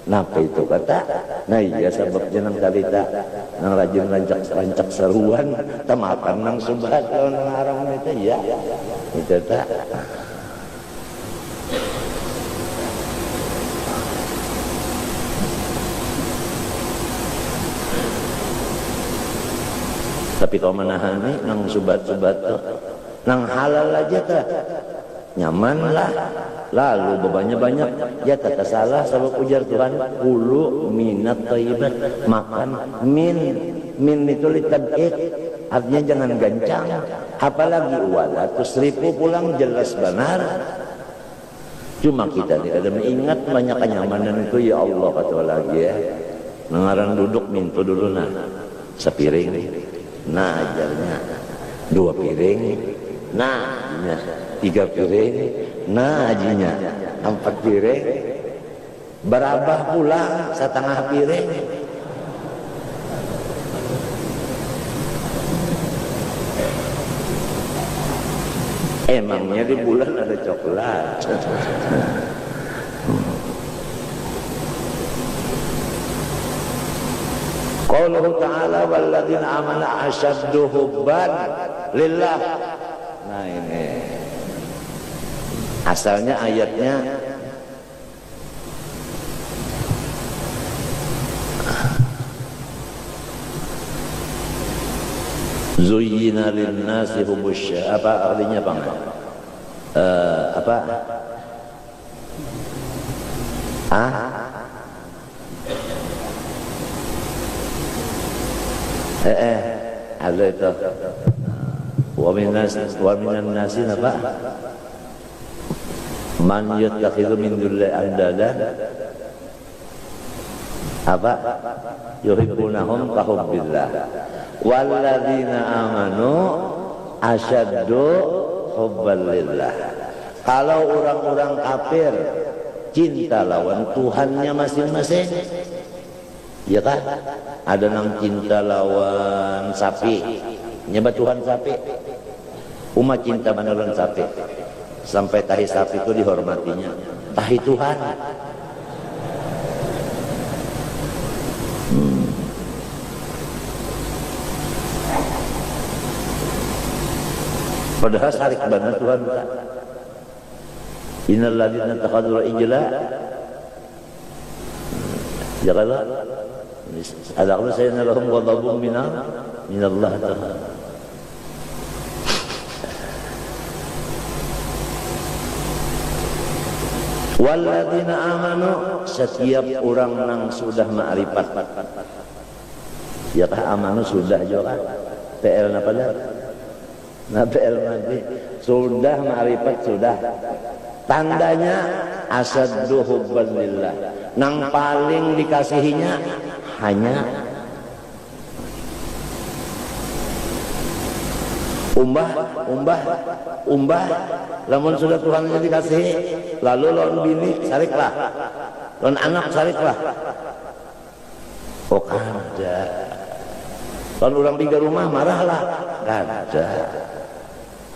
Napa itu kata? Nah iya sebabnya nang kalita nang rajin rancak seruan tamakan nang subhat lawan nang haram itu ya. Itu tak. Tapi kau menahan nih nang subat-subat tuh nang halal aja tak nyaman lah lalu bebannya banyak ya tak salah sebab ujar Tuhan kulu minat thayyibat makan min itu litab'id artinya jangan gancang apalagi wala tusrifu pulang jelas benar cuma kita tidak ada mengingat banyak kenyamanan itu ya Allah kata lagi ya nangaran duduk mintu dulu nah sepiring nah ajarnya 2 piring nah ajinya 3 piring nah ajinya 4 piring berabah pula setengah piring emangnya di bulan ada coklat Qauluhu ta'ala walladzina amanu asyaddu hubban lillah. Nah ini asalnya ayatnya zuyyina lin-nasi hubbus apa artinya Bang? Apa? Ada itu wa minan nasi apa man yattakhidhu min dunillahi andada apa yuhibbunahum ka hubbillah walladzina amanu asyaddu hubban lillah. Kalau orang-orang kafir cinta lawan Tuhannya masing-masing. Ya kan? Ada nang cinta lawan sapi, nyembah Tuhan sapi. Umat cinta mana lawan sapi? Sampai tahi sapi itu dihormatinya. Tahi Tuhan. Padahal sarik banget Tuhan. Innal ladzina takhadhu ijla. Janganlah. Ada Allah sayyidina lahum ghadabun minallah ta'ala. Walladzina amanu, setiap orang yang sudah ma'rifat. Ya kah amanu sudah juga. TL apa dah? Nah TL nanti sudah ma'rifat sudah. Tandanya asaddu hubban lillah. Nang paling dikasihinya hanya umbah lamun sudah Tuhan yang dikasihi, lalu lawan bini sariklah, lawan anak sariklah. Oh kada, lawan orang tiga rumah marahlah, kada.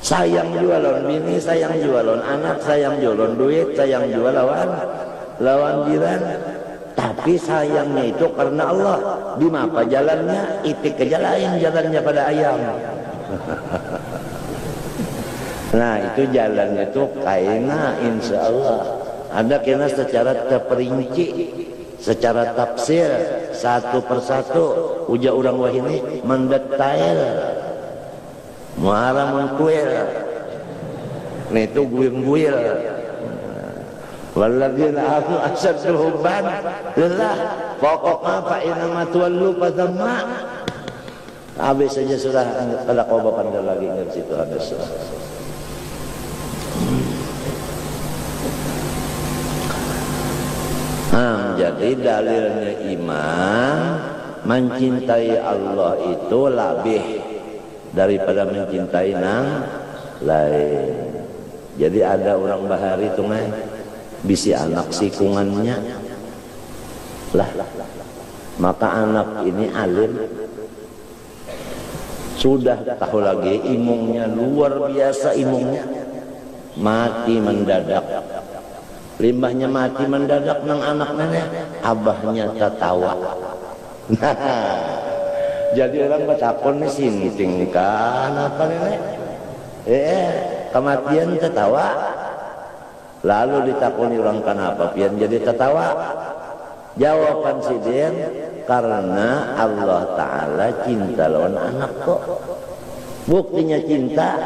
Sayang juga lawan bini, sayang juga lawan anak, sayang juga lawan duit, sayang juga lawan jiran. Tapi sayangnya itu karena Allah. Di apa jalannya? Itik ke jalannya pada ayam. Nah itu jalannya itu kaina insya Allah. Ada kena secara terperinci, secara tafsir satu persatu. Uja orang wahini mendetail, muara mengkuil. Nah itu guil-guil. Walladzina aku asyaddu hubban lillah. Pokoknya fa inna tuwallu fathamma. Habis saja sudah kada kau pandai lagi ngerti itu habis. Jadi dalilnya iman mencintai Allah itu lebih daripada mencintai nang lain. Jadi ada orang bahari itu bisi anak sikungannya lah, maka anak ini alim sudah tahu lagi imungnya luar biasa, imungnya mati mendadak, limbahnya mati mendadak nang anak nenek, abahnya tertawa. Nah jadi orang bertakon nih sini tingkan apa nenek kematian tertawa. Lalu ditakoni orang kenapa pian jadi tertawa? Jawaban sidin, karena Allah Ta'ala cinta lawan anak kok. Buktinya cinta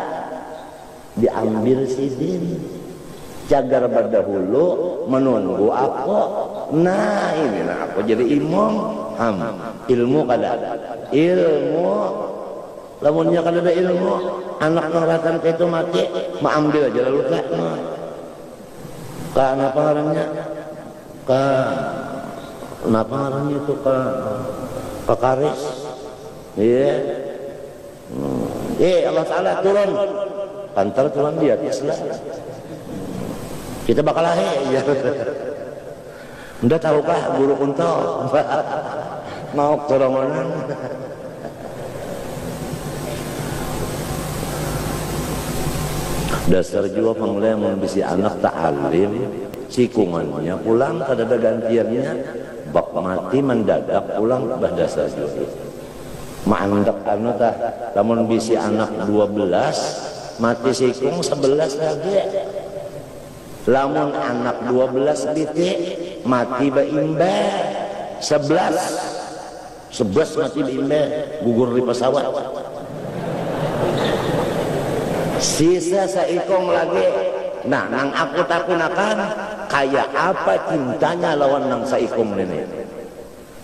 diambil sidin. Cagar berdahulu menunggu aku. Nah ini aku jadi ilmu kada. Ilmu lamunnya kada ada ilmu, anak ngeratan itu mati, ambil aja lalu kak. Kenapa ngarannya? Kenapa ngarannya itu ke karis? Iya. Allah Ta'ala turun. Pantar turun di atas lah. Kita bakal lahir. Ya. Udah tahukah guru Kunto? Mau toromonan. Dasar juga pemulai membisi anak ta'alim sikungannya pulang kada ada gantiannya bak mati mendadak pulang bah dasar juga maandak anu tah lamun bisi anak 12 mati sikung 11 lagi, lamun anak 12 biti mati ba imbe 11 mati ba imbe gugur di pesawat. Sisa saikong lagi. Nah, nang aku takunakan kayak apa cintanya lawan nang saikong ini.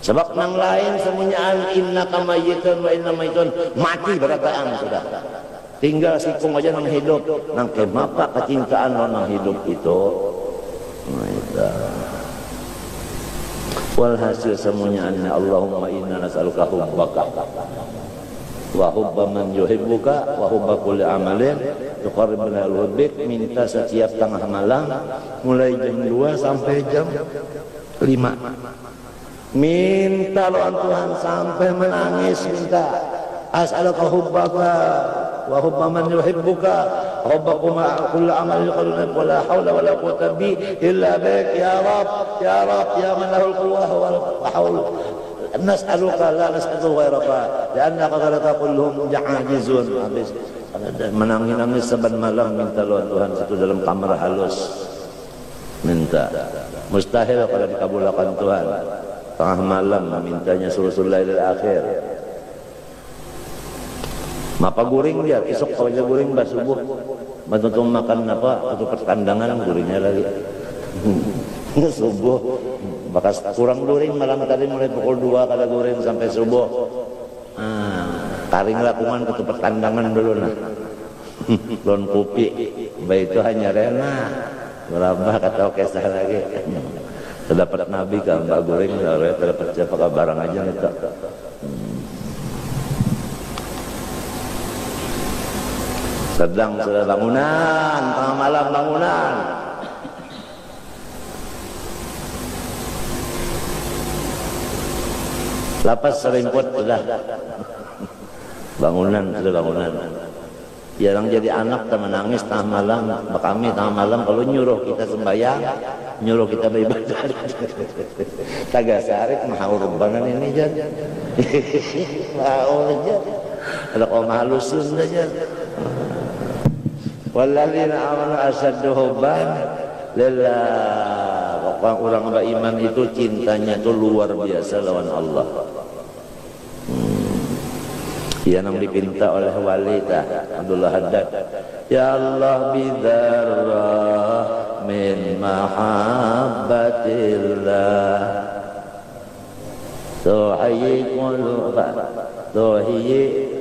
Sebab nang lain semuanya innaka mayyitun wa inna mayyitun, mati berataan sudah. Tinggal sikong aja nang hidup. Nang kemapa kecintaan lawan nang hidup itu. Nah, itu. Walhasil semuanya anna Allahumma inna nas'aluka hubbaka wa hubba man yuhibbuka wa hubba kulli amalin tuqarribuna al-hubbik. Minta setiap tengah malam mulai jam 2 sampai jam 5. Minta doa Tuhan sampai menangis, minta as'aluka hubbaka wa hubba man yuhibbuka hubba kulli amalin yuqarribuna wa la haula wa la quwwata bi illa bik ya rab ya rab ya man lahul quwwah wal haul. Nas'aluka la nas'alu ghairaka li'annaka ghairaka kulluhum ja'ajizun. Habis menangis saban malam minta doa Tuhan itu dalam kamar halus, minta mustahil kalau dikabulkan Tuhan. Tengah malam mintanya sulusul lailil akhir. Mapa guring dia esok kalau dia guring bah subuh bantu makan apa atau perkandangan guringnya lagi subuh bakas kurang guring malam tadi mulai pukul 2 kada guring sampai subuh. Taring lakungan ke tempat kandangan dulu nah. Lon kopi baik itu hanya rena berapa kata kisah lagi. Terdapat nabi kan mbak guring terdapat siapa barang aja itu. Sedang sudah bangunan tengah malam bangunan. Lapas serimput sudah bangunan sudah bangunan. Jarang jadi anak tak menangis tengah malam. Kami tengah malam kalau nyuruh kita sembahyang, nyuruh kita beribadah. Tagak sarik mahaur banget ini jan. Mahaur aja. Ada kau mahalusun aja. Walladzina amanu asyaddu hubban lillah. Orang beriman itu cintanya itu luar biasa lawan Allah. Ia yang dipinta oleh wali Abdullah Haddad. Ya Allah bidzarrah min mahabbatillah tuhayyi quluba tuhayyi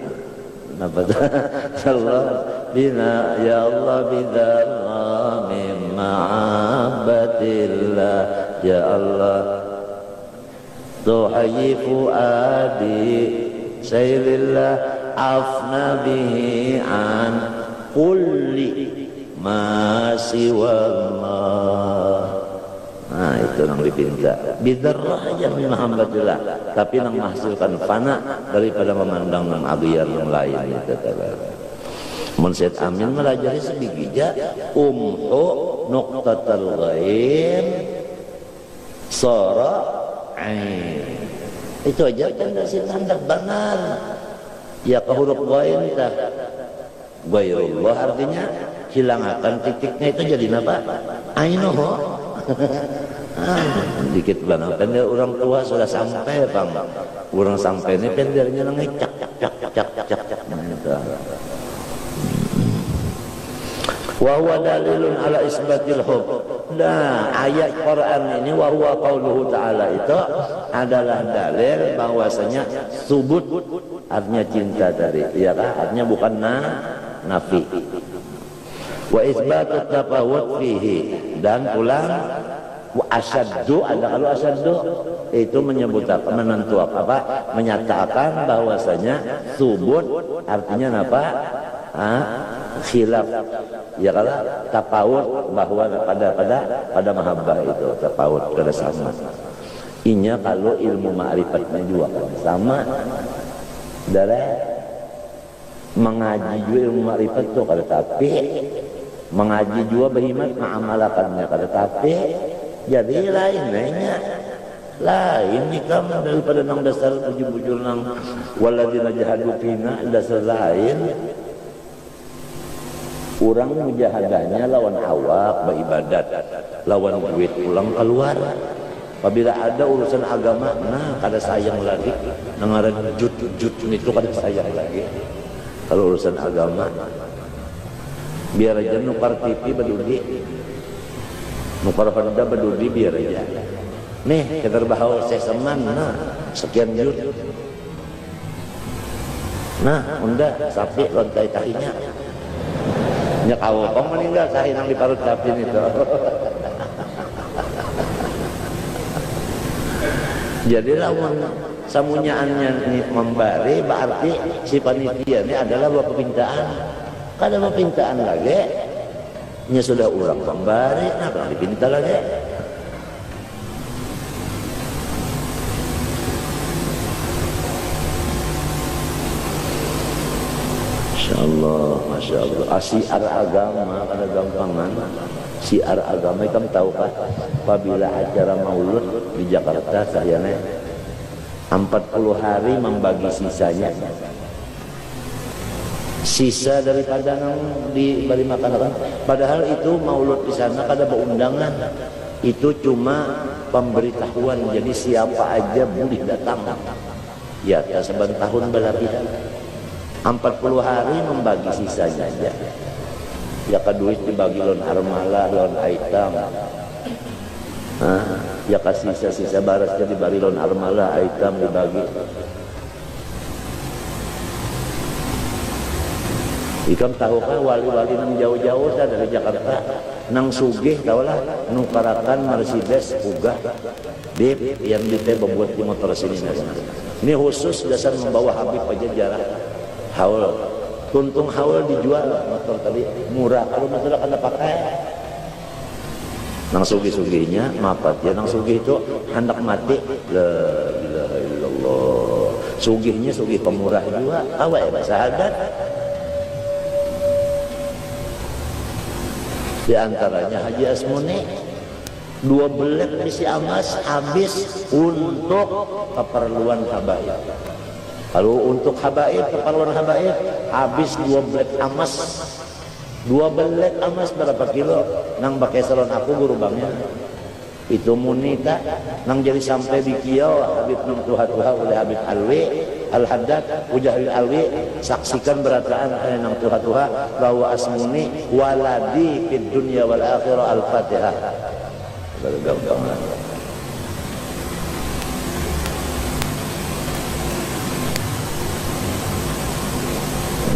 Allah bina ya Allah bidzarrah min mahabbatillah ya Allah tuhayyi fuadi sayyidillah afna bihi an kulli ma siwallah. Nah itu yang dipinta bidarrah aja min mahabbatillah, tapi yang menghasilkan fana daripada memandang yang agiyar yang lain itu. Mun Syed Amin melajari sebigija umhu nuqtatal ghain sara ain. Itu aja kan dari tanda benar. Ya ke huruf ghain tah. Ghairullah artinya hilangkan titiknya itu jadi apa? Ainuhu. Dikit banget pendek orang tua sudah sampai bang. Orang sampai ini pendernya ngecak cak. Wa huwa dalilun ala isbatil hub. Nah, ayat Quran ini wa huwa qauluhu ta'ala itu adalah dalil bahwasanya subut artinya cinta tadi. Ya kan? Artinya bukan nafi. Wa isbatut tafawut fihi dan ulang wa asyaddu ada kalau asyaddu itu menyebut apa menentukan apa menyatakan bahwasanya subut artinya apa? Khilaf ya kalau tafawut bahwa pada mahabbah itu tafawut kada sama. Inya kalau ilmu ma'rifatnya juga sama. Darah mengaji juga ilmu ma'rifat itu kada tapi mengaji juga berhimat ma'amalakannya kada tapi jadi lainnya lain jika daripada nang dasar bujur-bujur nang waladina jahadu fina dasar lain. Orang mujahadahnya lawan awak beribadat, lawan duit pulang keluar. Apabila ada urusan agama, nah kada sayang lagi, nangaran jut itu kada sayang lagi. Kalau urusan agama, biar aja nukar TV badudi, nukar Honda badudi biar aja. Nih kita berbahau seseman, nah sekian jut. Nah, Honda sapi lontai tahinya. Nya kawopong meninggal sahi nang diparut capin itu. Jadi lawan samunyaannya ini membari berarti si panitia ini adalah dua permintaan. Kada permintaan lagi nya sudah urang pembari, nah kalau dipinta lagi. Masya Allah. Syiar agama kada gampangan. Syiar agama kamu tahu kan? Apabila acara maulud di Jakarta sayangnya 40 hari membagi sisanya. Sisa daripada diberi makan kan. Padahal itu maulud di sana kada berundangan. Itu cuma pemberitahuan. Jadi siapa aja boleh datang. Ya, saban tahun berlapihan. 40 hari membagi sisanya aja. Ya ka duit dibagi lon harmalah, lon aitam. Ya ka sisa-sisa barasnya dibagi lon harmalah, aitam dibagi. Ikam tahu kan wali-wali nang jauh-jauh dari Jakarta nang sugih tahulah nukarakan Mercedes Kuga Dip yang kita membuat di motor sini. Ini khusus dasar membawa Habib aja jarak haul. Tuntung haul dijual motor tadi murah kalau masalah kena pakai. Nang sugih-sugihnya mapat ya nang sugih itu hendak mati. La ilaha illallah. Sugihnya sugih pemurah juga. Awak ya sahabat. Di antaranya Haji Asmuni 2 belet misi amas habis untuk keperluan habaib. Kalau untuk habaib, keperluan habaib habis 2 belet amas. 2 belet amas berapa kilo? Nang pakai salon aku guru bangnya. Itu munita nang jadi sampai di Kiau Habib Tuha-Tuha oleh Habib Alwi Al-Haddad Ujahil Alwi saksikan berataan nang Tuha-Tuha bahwa Asmuni waladi fid dunya wal akhirah Al-Fatihah.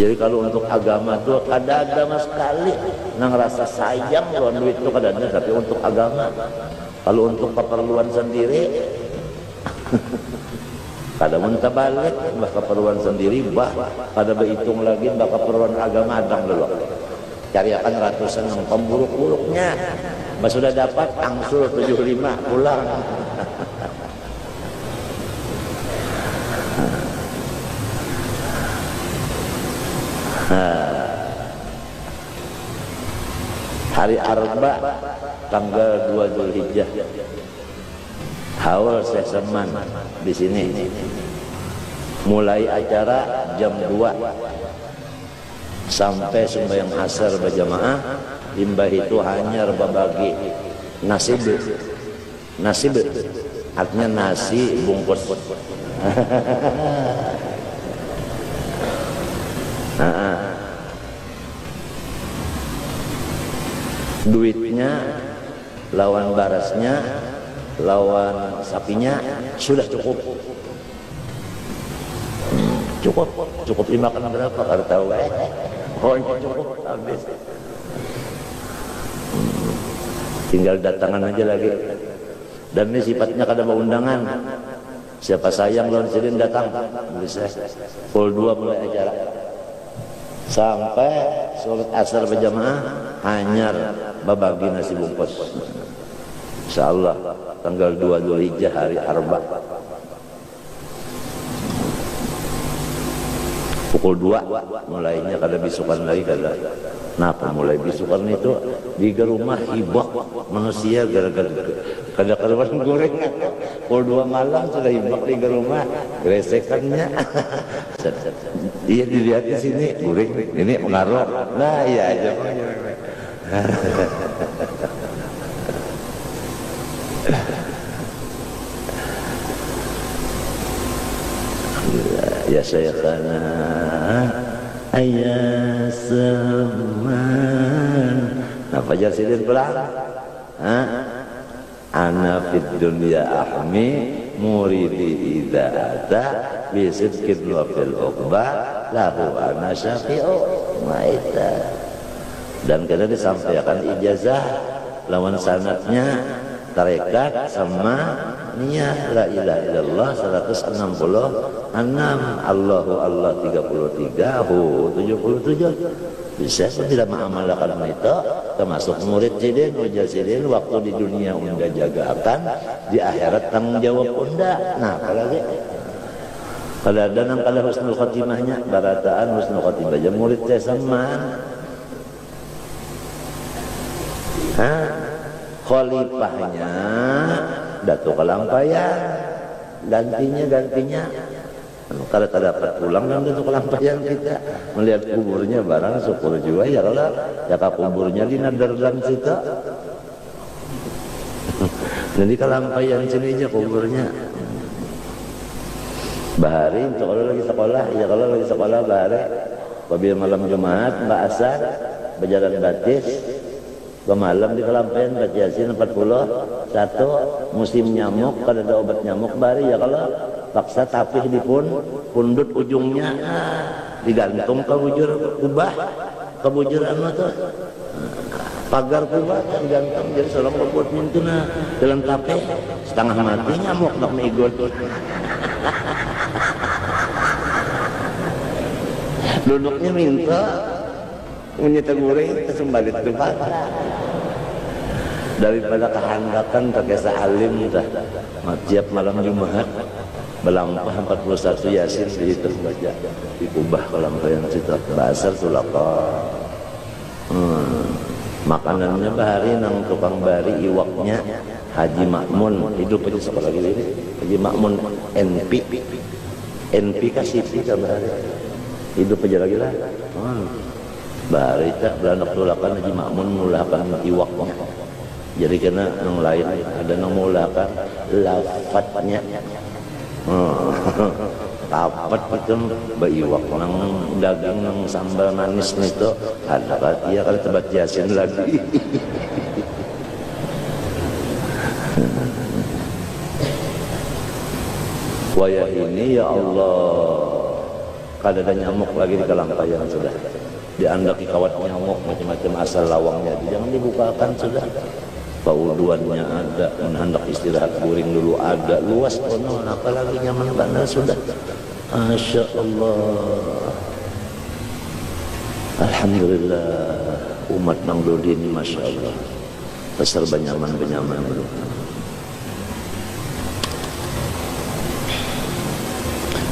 Jadi kalau untuk agama tuh kada agama sekali nang rasa sayang lawan duit itu kada ada, tapi untuk agama. Kalau untuk keperluan sendiri kada muntah balik bah keperluan sendiri bah kada berhitung lagi bah keperluan agama adang dulu. Cariakan ratusan yang pemburuk-buruknya. Bah sudah dapat angsul 75 pulang. Hari Arba tanggal 2 Zulhijjah haul Syekh Salman di sini. Mulai acara jam 2 sampai sembahyang asar berjamaah. Limbah itu hanya berbagi nasib. Nasib artinya nasi bungkus. Duitnya lawan barasnya lawan sapinya sudah cukup. Cukup dimakan berapa kada tahu pokoknya cukup habis. Tinggal datangan aja lagi. Dan ini sifatnya kada mau undangan. Siapa sayang lawan sidin datang bisa. Pukul 2 mulai acara sampai sholat asar berjamaah hanyar babagi nasi bungkus. Insyaallah tanggal 2 Zulhijjah hari Arba pukul 2 mulainya kada bisukan lagi kada. Napa mulai bisukan itu di rumah hibah manusia gara-gara kada karuan gorengan. Pukul 2 malam sudah hibah di rumah geresekannya. Dia dilihat di sini goreng ini pengaruh. Nah iya aja. Ya Syekhana ayah Salman. Apa aja sidin pulang? Ana fid dunya ahmi muridi idza ata bi sidqin wa fil uqba lahu ana syafi'u maita. Dan kada disampaikan ijazah lawan sanadnya tarekat sama niat la ilaha illallah 166, Allahu Allah 33, hu 77. Bisa tidak mengamalkan itu, termasuk murid sidin, ujar sidin, waktu di dunia unda jagakan, di akhirat tanggung jawab unda. Nah, apalagi kalau ada nang kalau husnul khotimahnya, barataan husnul khotimah aja murid saya sama. Khalifahnya Datuk Kalampayan, gantinya. Kalau tak dapat pulang dan Datuk Kalampayan kita melihat kuburnya barang syukur juga ya kalau ya kuburnya di Nadardan situ. Jadi Kalampayan sini aja kuburnya. Bahari untuk kalau lagi sekolah, ya kalau lagi sekolah bahari. Apabila malam Jumat, Mbak Asar berjalan batis. Malam di Kalampayan baca Yasin 41, musim nyamuk, kalau ada obat nyamuk bahari ya kalau paksa tapih di pundut ujungnya digantung ke bujur kubah, ke bujur tuh pagar kubah digantung jadi seorang berbuat mintuna dalam tapih setengah mati nyamuk nak meigot. Duduknya minta menyita goreng kesembalik tempat daripada kehandakan terkesa alim dah tiap malam Jumat belampah 41 Yasin dihitung baca di kubah Kalampayan situ basar sulaka. Makanannya bahari nang tukang bari iwaknya Haji Makmun hidup aja sekolah gini Haji Makmun NP kasih kan bahari hidup aja lagi lah. Bahari tak beranak tulakan Haji Makmun mulakan iwaknya. Jadi kena yang lain ada yang mulakan lafatnya. Tapat itu baiwak nang daging nang sambal manis itu ada kan dia kalau tebat Yasin lagi. Wayah ini ya Allah kada ada nyamuk lagi di Kalampayan sudah diandaki kawat nyamuk macam-macam asal lawangnya jangan dibukakan sudah. Pauduannya ada, hendak istirahat guring dulu ada, luas kono, apalagi nyaman benar sudah. Masya Allah. Alhamdulillah umat nang dodi ini Masya Allah. Pasal benyaman dulu.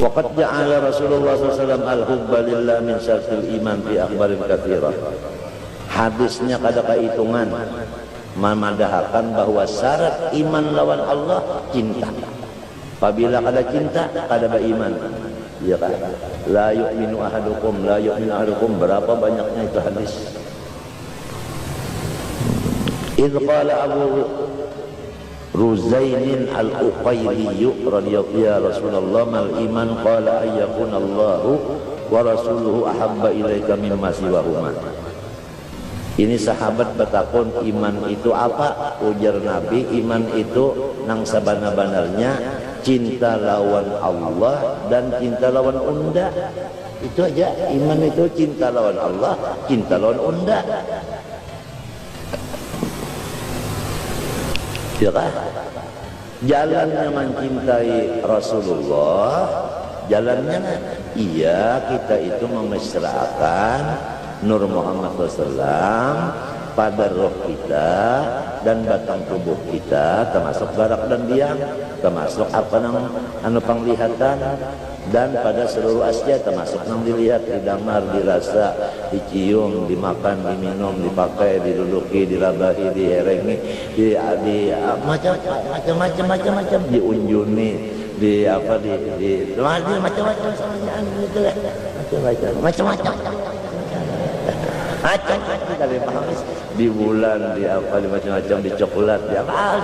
Waqad ja'ala Rasulullah SAW al-hubba lillah min syartil iman fi akhbarin katsirah. Hadisnya kada kehitungan memadahakan bahwa syarat iman lawan Allah cinta. Apabila kada cinta, kada beriman. Ya kan? La yu'minu ahadukum, berapa banyaknya itu hadis. Idh qala Abu Ruzainin al-Uqayli radhiyallahu ya Rasulullah mal iman qala ayyakun Allahu wa rasuluhu ahabba ilaika mimma siwahuma. Ini sahabat bertakun iman itu apa? Ujar Nabi iman itu nang sabana-banarnya cinta lawan Allah dan cinta lawan unda. Itu aja iman itu cinta lawan Allah, cinta lawan unda. Ya kan? Jalannya mencintai Rasulullah, jalannya iya kita itu memesrakan Nur Muhammad SAW pada roh kita dan batang tubuh kita, termasuk barak dan biang, termasuk apa namanya anu penglihatan dan pada seluruh asya, termasuk yang dilihat, didamar, dirasa, dicium, dimakan, diminum, dipakai, diduduki, dirabahi, diherengi, di macam-macam, diunjuni, di apa di macam-macam macam-macam dari pahamis di bulan di apa di macam-macam di coklat di apa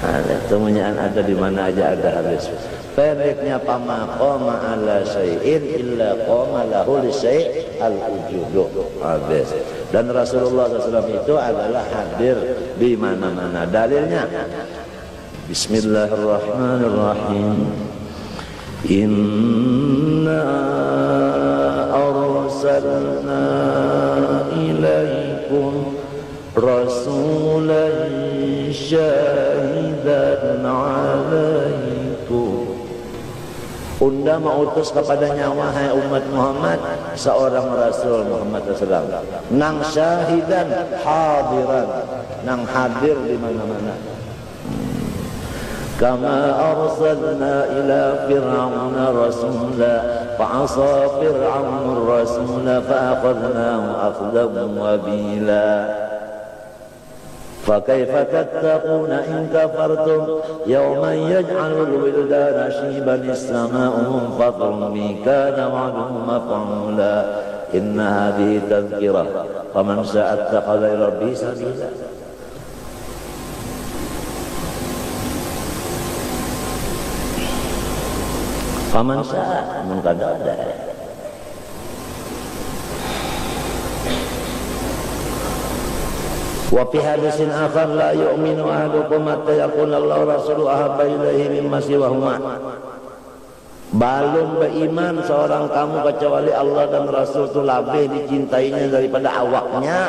ada semuanya ada di mana aja ada habis. Pendeknya pama qoma ala syai'in illa qoma lahu li syai' al-wujudu habis. Dan Rasulullah SAW itu adalah hadir di mana-mana. Dalilnya Bismillahirrahmanirrahim. Inna arsalna ilaikum rasulan syahidan alaikum. Unda mengutus kepadanya, wahai umat Muhammad, seorang Rasul Muhammad SAW, nang syahidan hadiran, nang hadir di mana-mana. Kama arsalna ila fir'auna rasula fa'asa fir'aun rasula fa'akhadnahu akhdan wabila. فكيف تتقون إن كفرتم يوما يجعل الولدان شيبا السماء منفطر به كان وعده مفعولا إن هذه تذكرة فمن شاء اتخذ إلى ربه سبيلا. فمن شاء من قد ada. Wa fi hadisin akhar la yu'minu ahadukum hatta yakuna Allah rasuluhu ahabba ilaihi mimma siwahuma. Belum beriman seorang kamu kecuali Allah dan Rasul itu lebih dicintainya daripada awaknya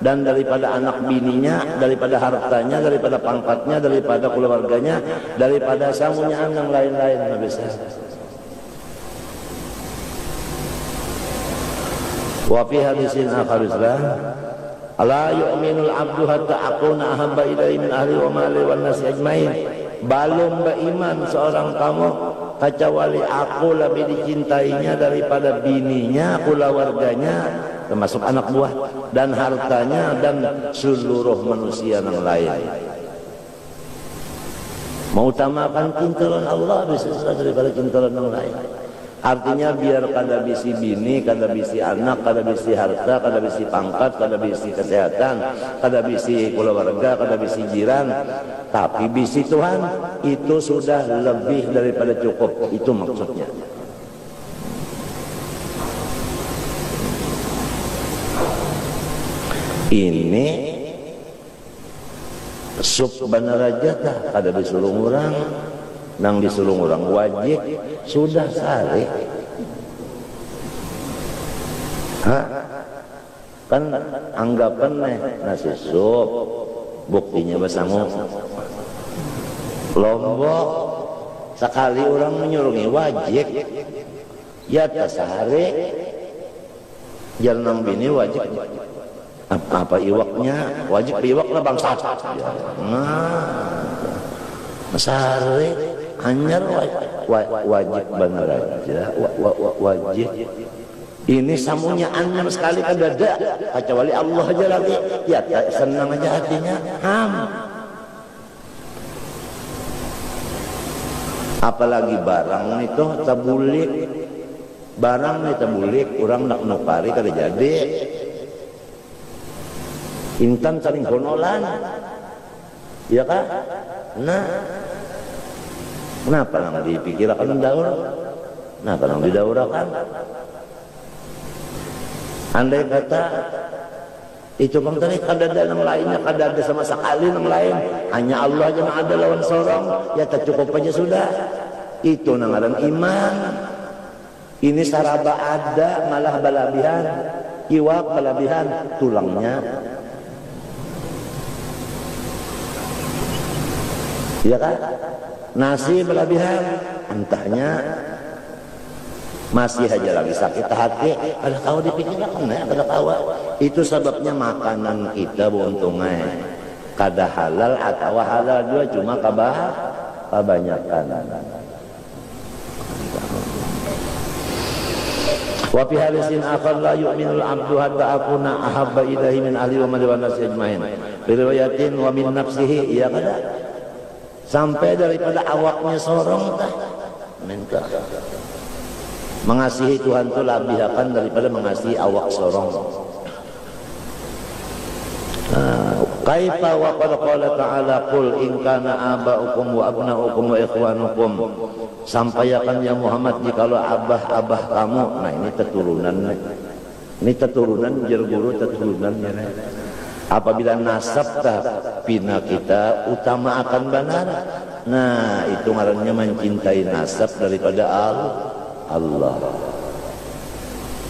dan daripada anak bininya, daripada hartanya, daripada pangkatnya, daripada keluarganya, daripada samunyaan yang lain-lain. Nabi sallallahu. Wa fi hadisin akhar la yu'minul abdu hatta akuna ahabba ilaihi min ahli wa mali wan nasi ajmain. Belum beriman seorang kamu kecuali aku lebih dicintainya daripada bininya, keluarganya, termasuk anak buah, dan hartanya, dan seluruh manusia yang lain. Mengutamakan kintalan Allah bisa daripada kintalan yang lain. Artinya biar kada bisi bini, kada bisi anak, kada bisi harta, kada bisi pangkat, kada bisi kesehatan, kada bisi keluarga, kada bisi jiran, tapi bisi Tuhan itu sudah lebih daripada cukup. Itu maksudnya. Ini subhanarajatah kada disuruh orang, nang disuruh orang wajib sudah sare. Kan anggapan nasi sup buktinya besangu lombok sekali orang menyuruhi wajib ya tasare jalan bini wajib apa iwaknya wajib iwak lah bangsa sare hanyar wajib benar aja wajib ini samunya anyam sekali kan ada kecuali Allah aja lagi ya senang aja hatinya apalagi barang itu tabulik barang ini tabulik orang nak nukari kada jadi intan saling honolan ya kan nah kenapa nang dipikirkan daur kenapa nang didaurakan andai kata itu bang tadi kada ada yang lainnya kada ada sama sekali yang lain hanya Allah aja yang ada lawan sorong ya tak cukup aja sudah itu nangaran iman ini saraba ada malah balabihan iwak balabihan tulangnya ya kan nasi balabihan entahnya masih aja lagi sakit hati ada kau dipikirkan ya kada kawa itu sebabnya makanan kita buntungnya kada halal atau halal juga cuma kebanyakan. Wa fi hadisin akhar la yu'minul abdu hatta akuna ahabba ilaihi min ahli wa mali wan nasi ajmain bi riwayatin wa min nafsihi ya kada sampai daripada awaknya sorong tah minta mengasihi Tuhan itu lebih akan daripada mengasihi awak sorong. Kaifa wa qad qala ta'ala qul in kana aba'ukum wa abna'ukum wa ikhwanukum sampaikan ya Muhammad jikalau abah-abah kamu nah ini keturunan jar guru keturunan apabila nasab pina kita utama akan benar nah itu ngarannya mencintai nasab daripada Allah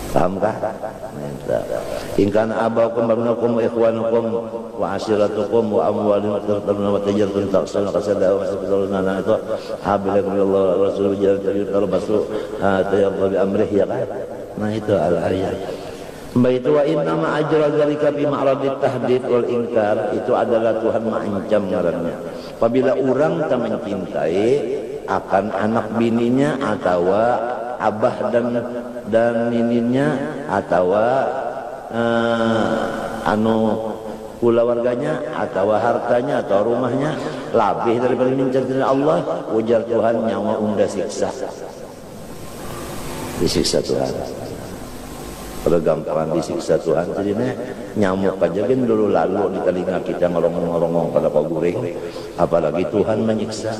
Pahamkah? In kana abakum wa abnaukum wa ikhwanukum wa ashiratukum wa amwalun tartabuna wa tijaratun taksuna kasada wa masabulana itu habilakum Allah wa rasul jalan tarbasu tayyib bi amrih ya kan. Nah itu al-ayat. Mbak itu wa inna ma ajra dzalika fi ma'radit tahdid wal inkar, itu adalah Tuhan mengancam ngarannya. Apabila orang tak mencintai akan anak bininya atau abah dan nininya atau keluarganya atau hartanya atau rumahnya lebih daripada mencintai Allah, ujar Tuhan nyawa unda siksa, disiksa Tuhan. Kalau gampang disiksa Tuhan, jadinya nyamuk aja kan dulu lalu di telinga kita ngorong-ngorong pada paguring, apalagi Tuhan menyiksa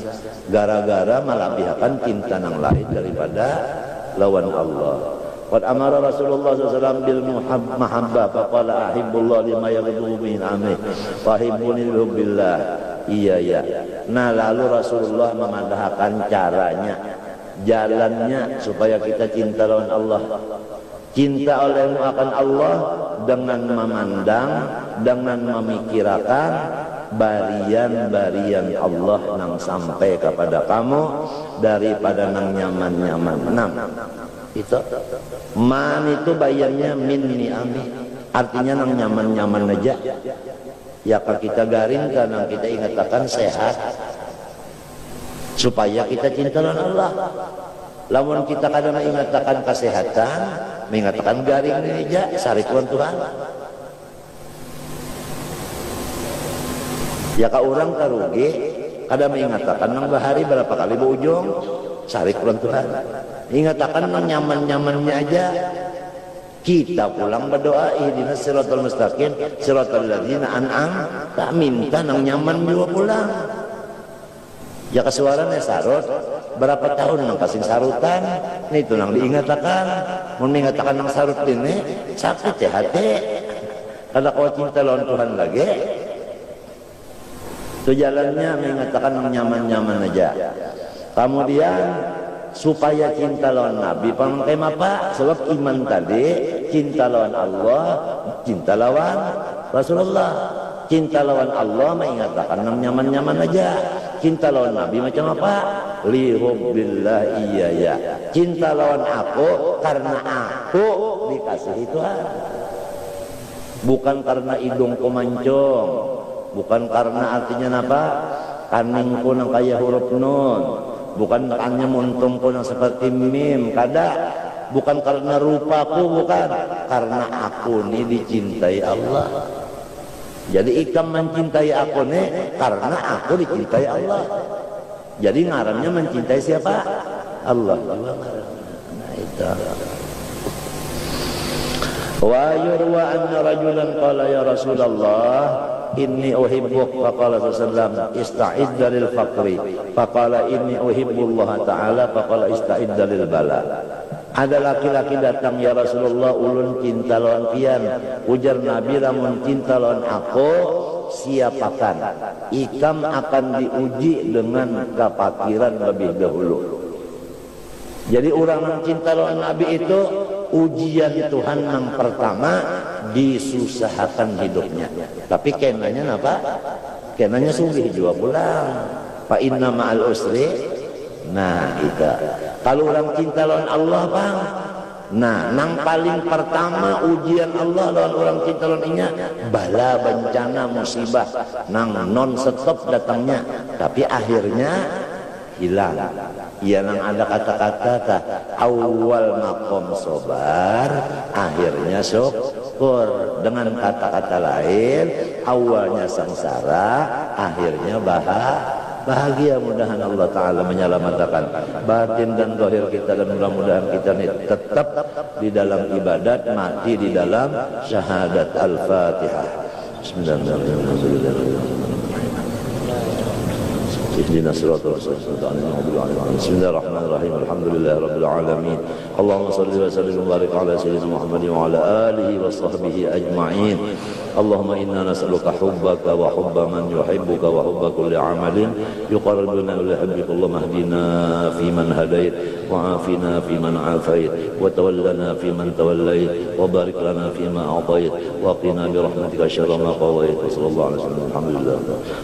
gara-gara melabihkan cinta yang lain daripada lawan Allah. Qad amara Rasulullah SAW bil mahabbah faqala ahibbullah lima yaghduhu min amih fahibbuni billah. Iya ya. Nah lalu Rasulullah memandahkan caranya, jalannya supaya kita cinta lawan Allah. Cinta olehmu akan Allah dengan memandang, dengan memikirkan barian-barian Allah nang sampai kepada kamu daripada nang nyaman-nyaman. Itu man itu bayannya min ni'ami, artinya nang nyaman-nyaman aja. Ya kalau kita garingkan, nang kita ingatkan sehat supaya kita cinta dengan Allah. Lamun kita kadang mengatakan kesehatan, mengatakan garing ini aja, sarikuan Tuhan. Ya ka orang karugi, kadang mengatakan nang bahari berapa kali berujung, sarikuan Tuhan. Ingatakan nang nyaman-nyamannya aja. Kita pulang berdoa ihdinas siratal mustaqim, siratal ladzina an'am, tak minta nang nyaman juga pulang. Ya kesuarannya sarut berapa tahun nang kasing sarutan nih itu nang diingatakan mun mengatakan nang sarut ini sakit ya hati karena kau cinta lawan Tuhan lagi itu jalannya mengatakan nang nyaman-nyaman aja. Kemudian supaya cinta lawan Nabi pamakai apa? Sebab iman tadi cinta lawan Allah, cinta lawan Rasulullah. Cinta lawan Allah mengatakan nang nyaman-nyaman aja. Cinta lawan Nabi macam apa? Lihubbillah iya ya. Cinta lawan aku karena aku dikasihi Tuhan. Bukan karena hidungku mancung, bukan karena artinya apa? Kaningku nang kaya huruf nun, bukan karena muntungku nang seperti mim, kada. Bukan karena rupaku, bukan karena aku ini dicintai Allah. Jadi ikam mencintai aku nih karena aku dicintai Allah. Jadi ngarannya mencintai siapa? Allah. Nah itu. Wa yurwa anna rajulan qala ya Rasulullah inni uhibbuk faqala sallallahu ista'idda lil faqri faqala inni uhibbullah ta'ala faqala ista'idda lil bala. Ada laki-laki datang ya Rasulullah ulun cinta lawan pian, ujar Nabi lamun cinta lawan aku siapakan ikam akan diuji dengan kefakiran lebih dahulu. Jadi orang yang cinta lawan Nabi itu ujian Tuhan yang pertama disusahkan hidupnya. Tapi kenanya apa? Kenanya sugih juga pulang. Fa inna ma'al usri. Nah itu kalau orang cinta lawan Allah bang, nah nang paling pertama ujian Allah lawan orang cinta lawan inya bala bencana musibah nang non stop datangnya tapi akhirnya hilang. Ya nang ada kata-kata awal makom sobar akhirnya syukur. Dengan kata-kata lain awalnya sengsara akhirnya bahagia. Mudahan Allah Ta'ala menyelamatkan batin dan zahir kita dan mudah-mudahan kita ini tetap di dalam ibadat, mati di dalam syahadat. Al-Fatihah. Bismillahirrahmanirrahim. Ihdinas siratal mustaqim. Bismillahirrahmanirrahim. Alhamdulillahirabbil alamin. Allahumma shalli wa sallim wa barik ala sayyidina Muhammad wa ala alihi wa sahbihi ajma'in. Allahumma inna nas'aluka hubbaka wa hubba man yuhibbuka wa hubba kulli amalin yuqarribuna ila hubbika. Allahumma hdina fi man hadait wa afina fi man afait wa tawallana fi man tawallait wa barik lana fi ma a'tait wa qina bi rahmatika syarra ma qadait. Sallallahu alaihi wasallam. Alhamdulillah.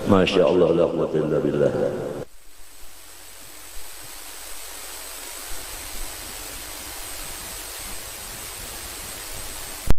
Ma sya Allah la quwwata illa billah.